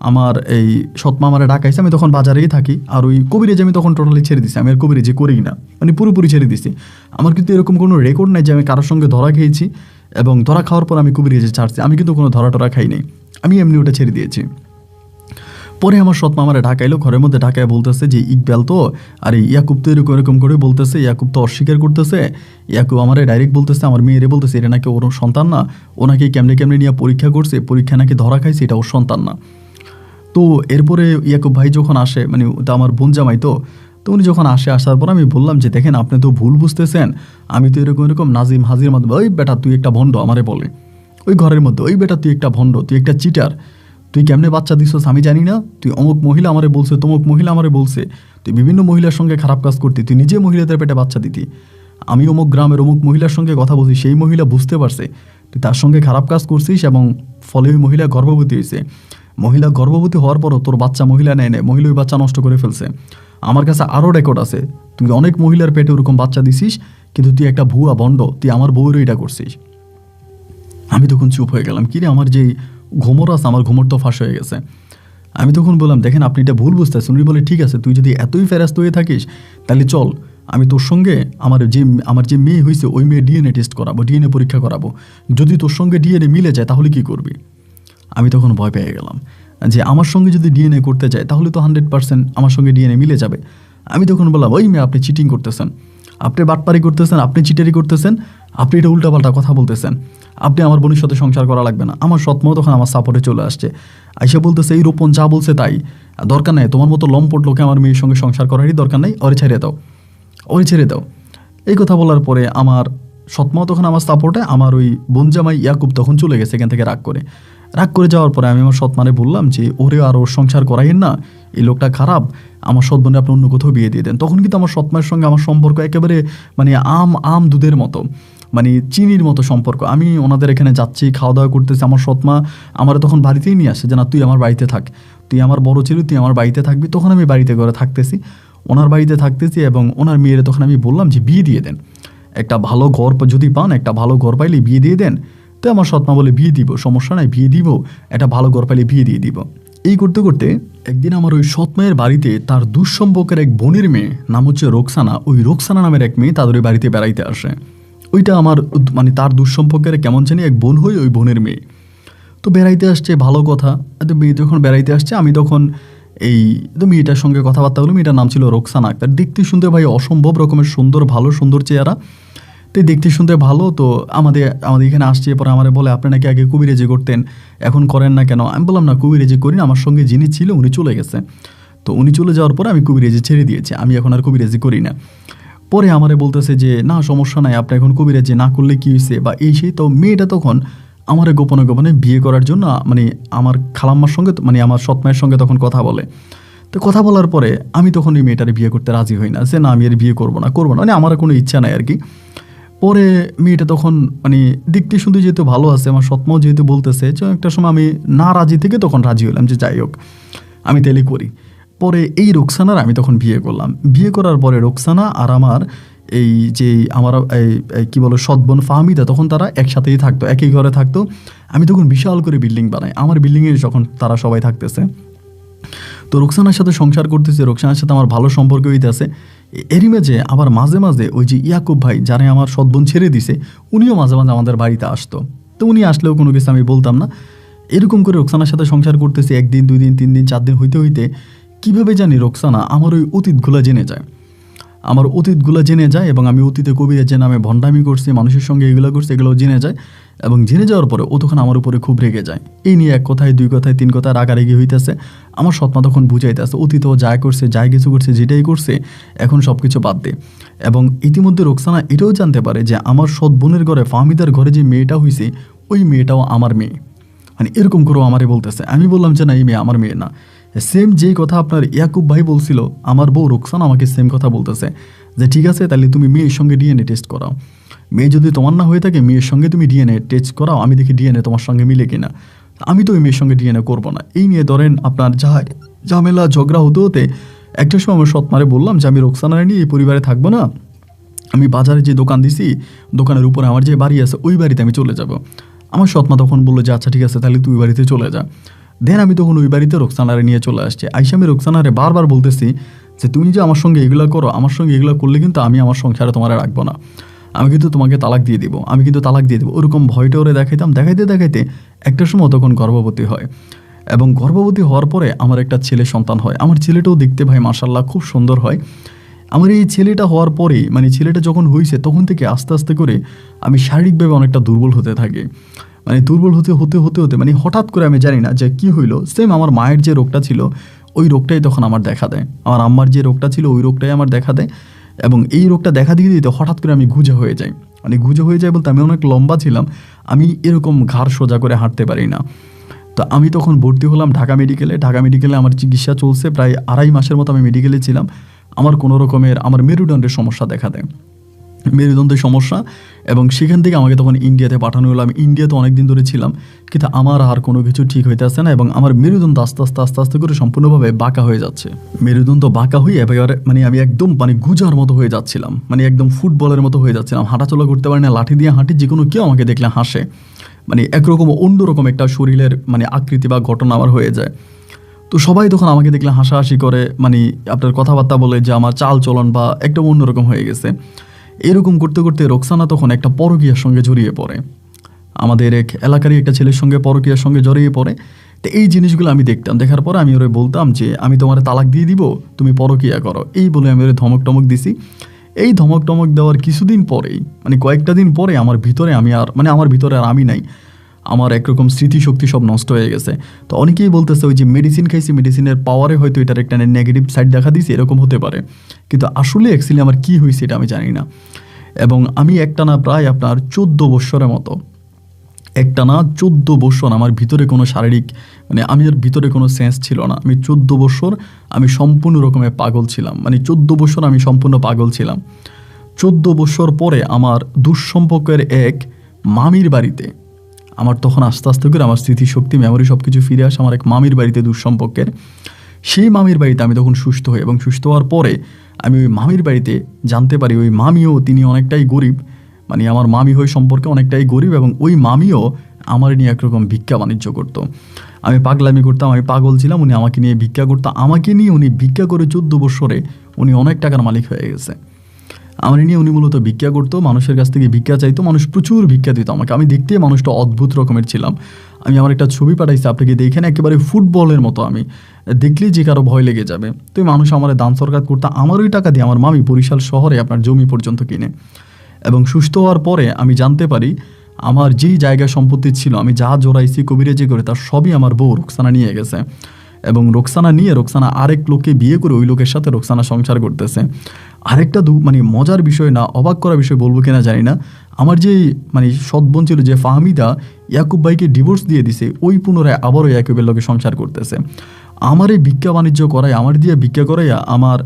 আমার এই সৎমা আমারে ডাকাইছে, আমি তখন বাজারেই থাকি, আর ওই কবিরাজি আমি তখন টোটালি ছেড়ে দিছি, আমি আর কবিরাজি করি না, মানে পুরোপুরি ছেড়ে দিছি। আমার কিন্তু এরকম কোনো রেকর্ড নাই যে আমি কারোর সঙ্গে ধরা খেয়েছি, এবং ধরা খাওয়ার পর আমি কবিরাজি ছাড়ছি, আমি কিন্তু কোনো ধরা টরা খাই নাই, আমি এমনি ওটা ছেড়ে দিয়েছি। পরে আমার সৎমা আমারে ঢাকাইলো, ঘরের মধ্যে ঢাকায় বলতেছে যে ইকবাল তো, আর ইয়াকুব তো এরকম করে বলতেছে, ইয়াকুব তো অস্বীকার করতেছে, ইয়াকুব আমারে ডাইরেক্ট বলতেছে, আমার মেয়েরে বলতেছে এটা নাকি ওর সন্তান না, ও নাকি কেমনে নিয়ে পরীক্ষা করছে, পরীক্ষা নাকি ধরা খাইছে, এটা ওর সন্তান না। তো এরপরে ইয়াকুব ভাই যখন আসে, মানে ওটা আমার বোন জামাই, তো উনি যখন আসার পর আমি বললাম যে দেখেন আপনি তো ভুল বুঝতেছেন, আমি তো এরকম নাজিম হাজির মাধ্যমে, ওই বেটা তুই একটা ভণ্ড, আমারে বলে ওই ঘরের মধ্যে, ওই বেটা তুই একটা ভণ্ড, তুই একটা চিটার, তুই কেমনে বাচ্চা দিছস আমি জানি না, তুই অমুক মহিলা আমারে বলছে, তমুক মহিলা আমারে বলছে, তুই বিভিন্ন মহিলার সঙ্গে খারাপ কাজ করতি, তুই নিজে মহিলাদের পেটে বাচ্চা দিতি, আমি অমুক গ্রামের অমুক মহিলার সঙ্গে কথা বলছি, সেই মহিলা বুঝতে পারছে তুই তার সঙ্গে খারাপ কাজ করছিস, এবং ফলে ওই মহিলা গর্ভবতী হয়েছে। মহিলা গর্ভবতী হওয়ার পরও তোর বাচ্চা মহিলা নেয়, মহিলা ওই বাচ্চা নষ্ট করে ফেলছে। আমার কাছে আরও রেকর্ড আছে, তুই অনেক মহিলার পেটে ওরকম বাচ্চা দিছিস, কিন্তু তুই একটা ভুয়া ভণ্ড, তুই আমার বউয়েরও এটা করছিস। আমি তখন চুপ হয়ে গেলাম, কিরে আমার যেই ঘুমর আছে, আমার ঘুমর তো ফাঁস হয়ে গেছে। আমি তখন বললাম দেখেন আপনি এটা ভুল বুঝতেছেন। উনি বলে ঠিক আছে, তুই যদি এতই ফেরাস্ত হয়ে থাকিস তাহলে চল, আমি তোর সঙ্গে আমার যে মেয়ে হয়েছে ওই মেয়ে ডিএনএ টেস্ট করাবো, ডিএনএ পরীক্ষা করাবো, যদি তোর সঙ্গে ডিএনএ মিলে যায় তাহলে কি করবি। আমি তখন ভয় পেয়ে গেলাম যে আমার সঙ্গে যদি ডিএনএ করতে যায় তাহলে তো 100% আমার সঙ্গে ডিএনএ মিলে যাবে। আমি তখন বললাম ওই মেয়ে আপনি চিটিং করতেছেন, আপনি বাটপারি করতেছেন, আপনি চিটারি করতেছেন, আপনি এটা উল্টাপাল্টা কথা বলতেছেন, আপনি আমার বোনের সাথে সংসার করা লাগবে না। আমার সৎমাও তখন আমার সাপোর্টে চলে আসছে, আইসা বলতেছে এই রোপণ যা বলছে তাই, দরকার নেই তোমার মতো লম্পট লোকে আমার মেয়ের সঙ্গে সংসার করারই দরকার নেই, ওরে ছেড়ে দাও। এই কথা বলার পরে আমার সৎমাও তখন আমার সাপোর্টে, আমার ওই বোনজামাই ইয়াকুব তখন চলে গেছে এখান থেকে রাগ করে যাওয়ার পরে আমি আমার সৎমারে বললাম যে ওরে আর ওর সংসার করাইন না, এই লোকটা খারাপ, আমার সৎ বোনে আপনি অন্য কোথাও বিয়ে দিয়ে দেন। তখন কিন্তু আমার সৎমায়ের সঙ্গে আমার সম্পর্ক একেবারে মানে আম দুধের মতো। মানে চিনির মতো সম্পর্ক। আমি ওনাদের এখানে যাচ্ছি, খাওয়া দাওয়া করতেছি, আমার সৎমা আমার তখন বাড়িতেই নিয়ে আসে যে না তুই আমার বাড়িতে থাক, তুই আমার বড় ছেলে, তুই আমার বাড়িতে থাকবি। তখন আমি বাড়িতে ঘরে থাকতেছি, ওনার বাড়িতে থাকতেছি, এবং ওনার মেয়ের তখন আমি বললাম যে বিয়ে দিয়ে দেন, একটা ভালো ঘর যদি পান, একটা ভালো ঘর পাইলে বিয়ে দিয়ে দেন। তো আমার সৎমা বলে বিয়ে দিব, সমস্যা নাই, বিয়ে দিব, একটা ভালো ঘর পাইলে বিয়ে দিয়ে দিব। এই করতে করতে একদিন আমার ওই সৎমায়ের বাড়িতে তার দুঃসম্পর্কের এক বোনের মেয়ে, নাম হচ্ছে রোকসানা, ওই রোকসানা নামের এক মেয়ে তাদের ওই বাড়িতে বেড়াইতে আসে। ওইটা আমার মানে তার দুঃসম্পর্কের কেমন জানি এক বোন হই, ওই বোনের মেয়ে। তো বেড়াইতে আসছে, ভালো কথা। তো মেয়ে যখন বেড়াইতে আসছে, আমি তখন এই তো মেয়েটার সঙ্গে কথাবার্তা হলো। মেয়েটার নাম ছিল রোকসানা আক্তার। দেখতে শুনতে ভাই অসম্ভব রকমের সুন্দর, ভালো সুন্দর চেহারা। তো দেখতে শুনতে ভালো। তো আমাদের এখানে আসছে, পরে আমার বলে আপনি নাকি আগে কবিরাজি করতেন, এখন করেন না কেন? আমি বললাম না কবিরাজি করি না, আমার সঙ্গে যিনি ছিল উনি চলে গেছে। তো উনি চলে যাওয়ার পরে আমি কবিরাজি ছেড়ে দিয়েছি, আমি এখন আর কবিরাজি করি না। পরে আমারে বলতেছে যে না সমস্যা নাই, আপনি এখন কবিরাজি না করলে কী হয়েছে বা এই সেই। তো মেয়েটা তখন আমারে গোপনে গোপনে বিয়ে করার জন্য মানে আমার খালাম্মার সঙ্গে মানে আমার সৎমায়ের সঙ্গে তখন কথা বলে। তো কথা বলার পরে আমি তখন এই মেয়েটারে বিয়ে করতে রাজি হই না, যে না আমি আর বিয়ে করবো না মানে আমার কোনো ইচ্ছা নাই আর কি। পরে মেয়েটা তখন মানে দেখতে শুনতে যেহেতু ভালো আছে, আমার সৎমাও যেহেতু বলতেছে, যে একটা সময় আমি না রাজি থেকে তখন রাজি হলাম যে যাই হোক আমি তেলে করি। পরে এই রোকসানার আমি তখন বিয়ে করলাম। বিয়ে করার পরে রোকসানা আর আমার এই যে আমার এই কী বলো সৎ বোন ফাহমিদা, তখন তারা একসাথেই থাকতো, একই ঘরে থাকতো। আমি তখন বিশাল করে বিল্ডিং বানাই, আমার বিল্ডিংয়ে যখন তারা সবাই থাকতেছে। তো রোকসানার সাথে সংসার করতেছে, রোকসানার সাথে আমার ভালো সম্পর্ক হইতেছে। এরই মাঝে আবার মাঝে মাঝে ওই যে ইয়াকুব ভাই, যারা আমার সৎ বোন ছেড়ে দিছে, উনিও মাঝে মাঝে আমাদের বাড়িতে আসতো। তো উনি আসলেও কোনো কিছু আমি বলতাম না। এরকম করে রোকসানার সাথে সংসার করতেছি, 1 দিন 2 দিন 3 দিন 4 দিন হইতে হইতে কীভাবে জানি রোকসানা আমার ওই অতীতগুলো জেনে যায়, এবং আমি অতীতে কবিরাজের নামে ভণ্ডামি করছি, মানুষের সঙ্গে এগুলো করছি, এগুলোও জেনে যায়। এবং জেনে যাওয়ার পরে ও তখন আমার উপরে খুব রেগে যায়। এই নিয়ে 1 কথায় 2 কথায় 3 কথায় রাগারাগি হইতেছে। আমার সৎমা তখন বুঝাইতেছে অতীতেও যায় করছে, যায় কিছু করছে, যেটাই করছে এখন সব কিছু বাদ দে। এবং ইতিমধ্যে রোকসানা এটাও জানতে পারে যে আমার সৎ বোনের ঘরে ফাহমিদার ঘরে যে মেয়েটা হয়েছে, ওই মেয়েটাও আমার মেয়ে। মানে এরকম করেও আমারে বলতেছে। আমি বললাম যে না, এই মেয়ে আমার মেয়ে না। সেম যেই কথা আপনার ইয়াকুব ভাই বলছিল, আমার বউ রোকসানা আমাকে সেম কথা বলতেছে যে ঠিক আছে তাহলে তুমি মেয়ের সঙ্গে ডিএনএ টেস্ট করাও, মেয়ে যদি তোমার না হয়ে থাকে মেয়ের সঙ্গে তুমি ডিএনএ টেস্ট করাও, আমি দেখি ডিএনএ তোমার সঙ্গে মিলে কিনা। আমি তো ওই মেয়ের সঙ্গে ডিএনএ করবো না। এই নিয়ে ধরেন আপনার ঝামেলা ঝগড়া হতে হতে একটা সময় আমার সৎমারে বললাম যে আমি রোকসানা নিয়ে এই পরিবারে থাকবো না, আমি বাজারে যে দোকান দিছি, দোকানের উপরে আমার যে বাড়ি আছে ওই বাড়িতে আমি চলে যাব। আমার সৎমা তখন বললো যে আচ্ছা ঠিক আছে তাহলে তুই বাড়িতে চলে যা। দেন আমি তখন ওই বাড়িতে রোকসানারে নিয়ে চলে আসছি। আইসা আমি রোকসানারে বারবার বলতেছি যে তুমি যে আমার সঙ্গে এগুলো করো, আমার সঙ্গে এগুলো করলে কিন্তু আমি আমার সংসারে তোমার রাখবো না, আমি কিন্তু তোমাকে তালাক দিয়ে দিব, ওরকম ভয়টা ওরে দেখাইতে একটা সময় তখন গর্ভবতী হয়। এবং গর্ভবতী হওয়ার পরে আমার একটা ছেলে সন্তান হয়। আমার ছেলেটাও দেখতে ভাই মাশাআল্লাহ খুব সুন্দর হয়। আমার এই ছেলেটা হওয়ার পরে মানে ছেলেটা যখন হয়েছে তখন থেকে আস্তে আস্তে করে আমি শারীরিকভাবে অনেকটা দুর্বল হতে থাকি। মানে দুর্বল হতে মানে হঠাৎ করে আমি জানি না যে কী হইলো, সেম আমার মায়ের যে রোগটা ছিল ওই রোগটাই তখন আমার দেখা দেয়, আমার আম্মার যে রোগটা ছিল ওই রোগটাই আমার দেখা দেয়। এবং এই রোগটা দেখা দিয়ে দিতে হঠাৎ করে আমি গুজে হয়ে যাই। মানে গুজে হয়ে যায় বলতে আমি অনেক লম্বা ছিলাম, আমি এরকম ঘাড় সোজা করে হাঁটতে পারি না। তো আমি তখন ভর্তি হলাম ঢাকা মেডিকেলে আমার চিকিৎসা চলছে, প্রায় 2.5 মাসের মতো আমি মেডিকেলে ছিলাম। আমার কোনো রকমের আমার মেরুদণ্ডের সমস্যা দেখা দেয়, মেরুদণ্ডের সমস্যা। এবং সেখান থেকে আমাকে তখন ইন্ডিয়াতে পাঠানো হলো। আমি ইন্ডিয়াতে অনেক দিন ধরে ছিলাম, কিন্তু আমার আর কোনো কিছু ঠিক হইতে আসছে না। এবং আমার মেরুদণ্ড আস্তে আস্তে করে সম্পূর্ণভাবে বাঁকা হয়ে যাচ্ছে। মেরুদণ্ড বাঁকা হয়ে এবারে মানে আমি একদম মানে গুজার মতো হয়ে যাচ্ছিলাম, মানে একদম ফুটবলের মতো হয়ে যাচ্ছিলাম। হাঁটাচলা করতে পারি না, লাঠি দিয়ে হাঁটি, যে কোনো কেউ আমাকে দেখলে হাসে। মানে একরকম অন্যরকম একটা শরীরের মানে আকৃতি বা ঘটনা আমার হয়ে যায়। তো সবাই তখন আমাকে দেখলে হাসাহাসি করে, মানে আপনার কথাবার্তা বলে যে আমার চাল চলন বা একদম অন্যরকম হয়ে গেছে। এরকম করতে করতে রোকসানা তখন একটা পরকীয়ার সঙ্গে জড়িয়ে পড়ে, আমাদের এক এলাকারই একটা ছেলের সঙ্গে পরকীয়ার সঙ্গে জড়িয়ে পড়ে। তো এই জিনিসগুলো আমি দেখতাম, দেখার পরে আমি ওরে বলতাম যে আমি তোমার তালাক দিয়ে দিব, তুমি পরকীয়া করো, এই বলে আমি ওরে ধমক টমক দিছি। এই ধমক টমক দেওয়ার কিছুদিন পরেই মানে কয়েকটা দিন পরে আমার ভিতরে আর আমি নাই, আমার একরকম স্মৃতিশক্তি সব নষ্ট হয়ে গেছে। তো অনেকেই বলতেছে ওই যে মেডিসিন খাইছি, মেডিসিনের পাওয়ারে হয়তো এটার একটা নেগেটিভ সাইড দেখা দিয়েছে, এরকম হতে পারে। কিন্তু আসলে অ্যাকচুয়ালি আমার কী হয়েছে এটা আমি জানি না। এবং আমি একটানা প্রায় আপনার 14 বৎসরের মতো, একটানা 14 বৎসর আমার ভিতরে কোনো শারীরিক মানে আমার ভিতরে কোনো সেন্স ছিল না। আমি 14 বৎসর আমি সম্পূর্ণ রকমের পাগল ছিলাম, মানে 14 বৎসর আমি সম্পূর্ণ পাগল ছিলাম। 14 বছর পরে আমার দুঃসম্পর্কের এক মামির বাড়িতে, আমার তখন আস্তে আস্তে করে আমার স্মৃতিশক্তি মেমোরি সব কিছু ফিরে আসে, আমার এক মামির বাড়িতে দুঃসম্পর্কের, সেই মামির বাড়িতে আমি তখন সুস্থ হই এবং সুস্থ হওয়ার পরে আমি ওই মামির বাড়িতে জানতে পারি ওই মামিও তিনি অনেকটাই গরিব, মানে আমার মামি হয়ে সম্পর্কে অনেকটাই গরিব, এবং ওই মামিও আমার নিয়ে একরকম ভিক্ষা বাণিজ্য করতো। আমি পাগলামি করতাম, আমি পাগল ছিলাম, উনি আমাকে নিয়ে ভিক্ষা করতো, আমাকে নিয়ে উনি ভিক্ষা করে 14 বছরে উনি অনেক টাকার মালিক হয়ে গেছে। আমার নিয়ে উনি মূলত ভিক্ষা করতো, মানুষের কাছ থেকে ভিক্ষা চাইতো, মানুষ প্রচুর ভিক্ষা দিত আমাকে। আমি দেখতে মানুষটা অদ্ভুত রকমের ছিলাম। আমি আমার একটা ছবি পাঠাইছি আপনাকে, দেখেন একেবারে ফুটবলের মতো, আমি দেখলেই যে কারো ভয় লেগে যাবে। তো এই মানুষ আমার দান সরকার করতো, আমার ওই টাকা দিয়ে আমার মামি বরিশাল শহরে আপনার জমি পর্যন্ত কিনে। এবং সুস্থ হওয়ার পরে আমি জানতে পারি আমার যেই জায়গা সম্পত্তি ছিল, আমি যা জোড়াইছি কবিরাজি করে, তার সবই আমার বউ রোকসানা নিয়ে গেছে। এবং রোকসানা আরেক লোককে বিয়ে করে ওই লোকের সাথে রোকসানা সংসার করতেছে। আরেকটা মানে মজার বিষয় না অবাক করা বিষয় বলবো কিনা জানি না, আমার যে মানে সৎ বোন ছিল যে ফাহমিদা, ইয়াকুব ভাইকে ডিভোর্স দিয়ে দিছে, ওই পুনরায় আবারও ইয়াকুবের লোকে সংসার করতেছে। আমার এই ভিক্ষা বাণিজ্য করাই, আমার দিয়ে ভিক্ষা করাইয়া আমার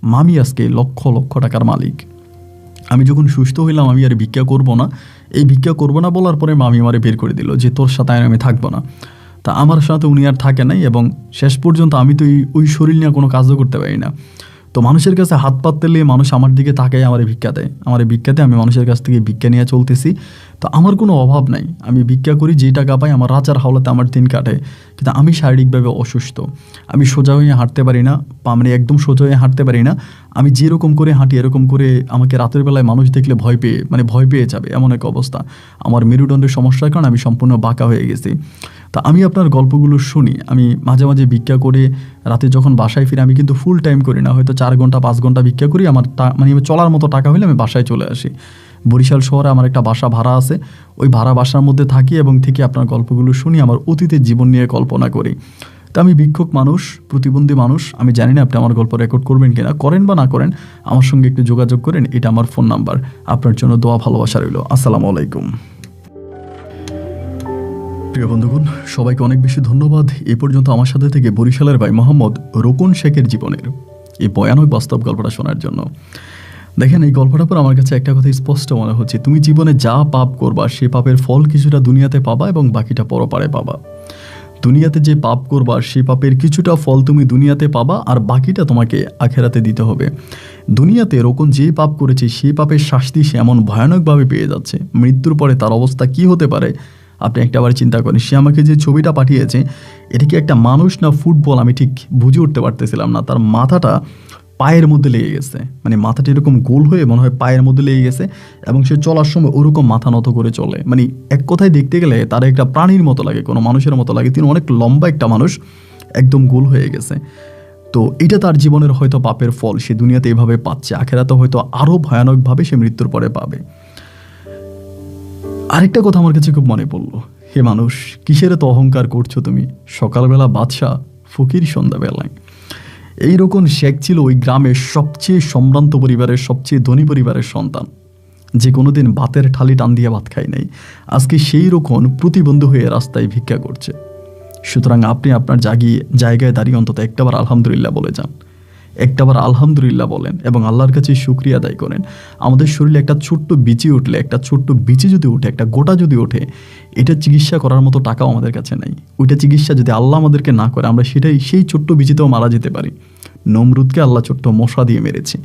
মামি আজকে লক্ষ লক্ষ টাকার মালিক। আমি যখন সুস্থ হইলাম আমি আর ভিক্ষা করব না, এই ভিক্ষা করবো না বলার পরে মামি আমারে বের করে দিল যে তোর সাথে আমি থাকবো না। তা আমার সাথে উনি আর থাকে নাই, এবং শেষ পর্যন্ত আমি তো ওই শরীর নিয়ে কোনো কাজও করতে পারি না। তো মানুষের কাছে হাত পাত পেলে মানুষ আমার দিকে তাকায়, আমার ভিক্ষা দেয়, আমার ভিক্ষাতে আমি মানুষের কাছ থেকে ভিক্ষা নিয়ে চলতেছি। তো আমার কোনো অভাব নাই, আমি ভিক্ষা করি, যেই টাকা পাই আমার রাজার হাওলাতে আমার দিন কাটে। কিন্তু আমি শারীরিকভাবে অসুস্থ, আমি সোজা হয়ে হাঁটতে পারি না, মানে একদম সোজা হয়ে হাঁটতে পারি না। আমি যেরকম করে হাঁটি এরকম করে আমাকে রাতের বেলায় মানুষ দেখলে ভয় পেয়ে যাবে, এমন এক অবস্থা। আমার মেরুদণ্ডের সমস্যার কারণে আমি সম্পূর্ণ বাঁকা হয়ে গেছি। তা আমি আপনার গল্পগুলো শুনি, আমি মাঝে মাঝে ভিক্ষা করে রাতে যখন বাসায় ফিরে, আমি কিন্তু ফুল টাইম করি না, হয়তো 4 ঘন্টা 5 ঘন্টা ভিক্ষা করি, আমার মানে চলার মতো টাকা হলে আমি বাসায় চলে আসি। বরিশাল শহরে আমার একটা বাসা ভাড়া আছে, ওই ভাড়া বাসার মধ্যে থাকি এবং থেকে আপনার গল্পগুলো শুনি, আমার অতীতের জীবন নিয়ে কল্পনা করি। তা আমি ভিক্ষুক মানুষ, প্রতিবন্ধী মানুষ, আমি জানি না আপনি আমার গল্প রেকর্ড করবেন কিনা, করেন বা না করেন আমার সঙ্গে একটু যোগাযোগ করেন, এটা আমার ফোন নাম্বার। আপনার জন্য দোয়া ভালোবাসা রইল। আসসালামু আলাইকুম। প্রিয় বন্ধুগণ, সবাইকে অনেক বেশি ধন্যবাদ এ পর্যন্ত আমার সাথে থেকে বরিশালের ভাই মোহাম্মদ রোকন শেখের জীবনের এই ভয়ানক বাস্তব গল্পটা শোনার জন্য। দেখেন, এই গল্পটার পর আমার কাছে একটা কথা স্পষ্ট মনে হচ্ছে, তুমি জীবনে যা পাপ করবা সে পাপের ফল কিছুটা দুনিয়াতে পাবা এবং বাকিটা পরপারে পাবা। দুনিয়াতে যে পাপ করবা সেই পাপের কিছুটা ফল তুমি দুনিয়াতে পাবা, আর বাকিটা তোমাকে আখেরাতে দিতে হবে। দুনিয়াতে রোকন যে পাপ করেছে সেই পাপের শাস্তি সে এমন ভয়ানকভাবে পেয়ে যাচ্ছে, মৃত্যুর পরে তার অবস্থা কি হতে পারে আপনি একটাবার চিন্তা করেন। সে আমাকে যে ছবিটা পাঠিয়েছে এটা কি একটা মানুষ না ফুটবল আমি ঠিক বুঝে উঠতে পারতেছিলাম না। তার মাথাটা পায়ের মধ্যে লেগে গেছে, মানে মাথাটা এরকম গোল হয়ে মনে হয় পায়ের মধ্যে লেগে গেছে, এবং সে চলার সময় ওরকম মাথা নত করে চলে। মানে এক কথায় দেখতে গেলে তার একটা প্রাণীর মতো লাগে, কোনো মানুষের মতো লাগে। তিনি অনেক লম্বা একটা মানুষ, একদম গোল হয়ে গেছে। তো এটা তার জীবনের হয়তো পাপের ফল, সে দুনিয়াতে এভাবে পাচ্ছে, আখেরাতে হয়তো আরও ভয়ানকভাবে সে মৃত্যুর পরে পাবে। আরেকটা কথা আমার কাছে খুব মনে পড়লো, হে মানুষ, কিসের তো অহংকার করছো তুমি? সকালবেলা বাদশা, ফকির সন্ধ্যাবেলায়। এইরকম শেখ ছিল ওই গ্রামের সবচেয়ে সম্ভ্রান্ত পরিবারের, সবচেয়ে ধনী পরিবারের সন্তান, যে কোনোদিন ভাতের থালি টান দিয়ে ভাত খায় নাই। আজকে সেই রকম প্রতিবন্ধী হয়ে রাস্তায় ভিক্ষা করছে। সুতরাং আপনি আপনার জায়গায় দাঁড়িয়ে অন্তত একটাবার আলহামদুলিল্লাহ বলে যান, একটাবার আলহামদুলিল্লাহ বলেন এবং আল্লাহর কাছে শুকরিয়া আদায় করেন। আমাদের শরীরে একটা ছোট্ট বিচি উঠলে, একটা ছোট্ট বিচি যদি ওঠে, একটা গোটা যদি ওঠে, এটা চিকিৎসা করার মতো টাকাও আমাদের কাছে নাই। ওইটা চিকিৎসা যদি আল্লাহ আমাদেরকে না করে, আমরা সেই ছোট্ট বিচিতেও মারা যেতে পারি। নমরুদকে আল্লাহ ছোট্ট মশা দিয়ে মেরেছে।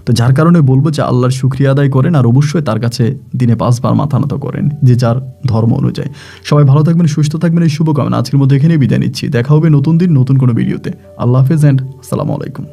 তো যার কারণে বলবো যে আল্লাহর শুকরিয়া আদায় করেন, আর অবশ্যই তার কাছে দিনে 5 বার মাথা নত করেন, যে যার ধর্ম অনুযায়ী। সবাই ভালো থাকবেন, সুস্থ থাকবেন, এই শুভকামনা। আজকের মধ্যে এখানেই বিদায় নিচ্ছি। দেখা হবে নতুন দিন নতুন কোনো ভিডিওতে। আল্লাহ হাফেজ অ্যান্ড আসসালামু আলাইকুম।